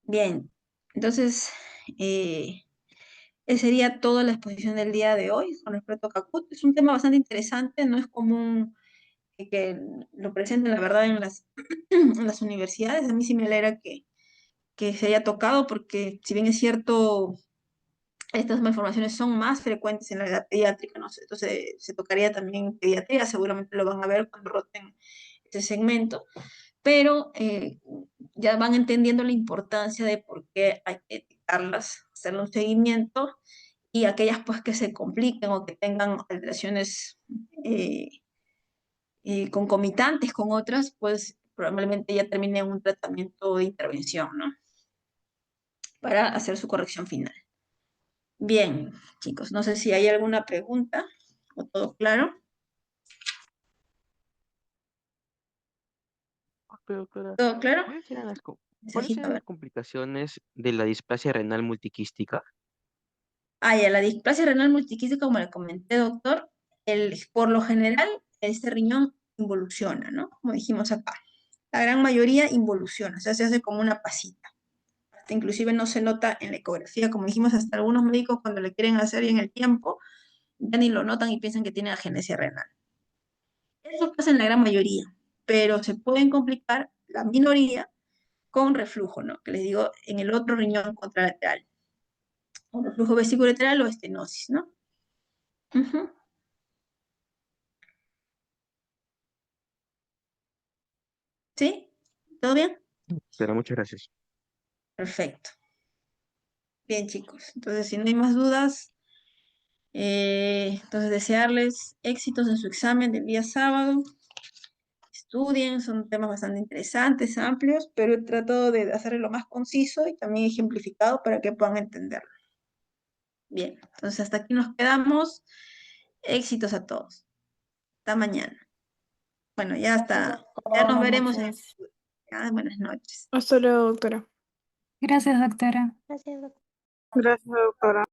Bien, entonces, esa sería toda la exposición del día de hoy con respecto a Caput. Es un tema bastante interesante, no es común que lo presenten, la verdad, en las universidades. A mí sí me alegra que se haya tocado, porque si bien es cierto, estas malformaciones son más frecuentes en la edad pediátrica, ¿no? Entonces se tocaría también en pediatría, seguramente lo van a ver cuando roten este segmento, pero ya van entendiendo la importancia de por qué hay que detectarlas, hacerle un seguimiento, y aquellas pues que se compliquen o que tengan alteraciones eh, concomitantes con otras, pues probablemente ya termine un tratamiento de intervención, ¿no? para hacer su corrección final. Bien, chicos, no sé si hay alguna pregunta o todo claro. Doctora, ¿Todo claro? ¿cuáles Mensajito, a eran las ver. complicaciones de la displasia renal multiquística? Ah, ya, la displasia renal multiquística, como le comenté, doctor, por lo general, este riñón involuciona, ¿no? Como dijimos acá. La gran mayoría involuciona, o sea, se hace como una pasita. Hasta inclusive no se nota en la ecografía, como dijimos, hasta algunos médicos cuando le quieren hacer y en el tiempo, ya ni lo notan y piensan que tiene agenesia renal. Eso pasa en la gran mayoría, pero se pueden complicar la minoría con reflujo, ¿no? Que les digo, en el otro riñón contralateral. O reflujo vesicolateral o estenosis, ¿no? Ujú. ¿Sí? ¿Todo bien? Pero muchas gracias. Perfecto. Bien, chicos. Entonces, si no hay más dudas, entonces desearles éxitos en su examen del día sábado. Estudien, son temas bastante interesantes, amplios, pero he tratado de hacerlo lo más conciso y también ejemplificado para que puedan entenderlo. Bien, entonces hasta aquí nos quedamos. Éxitos a todos. Hasta mañana. Bueno, ya nos Buenas veremos en el noches. estudio. Ya, buenas noches. Hasta luego, doctora. Gracias, doctora. Gracias, doctora.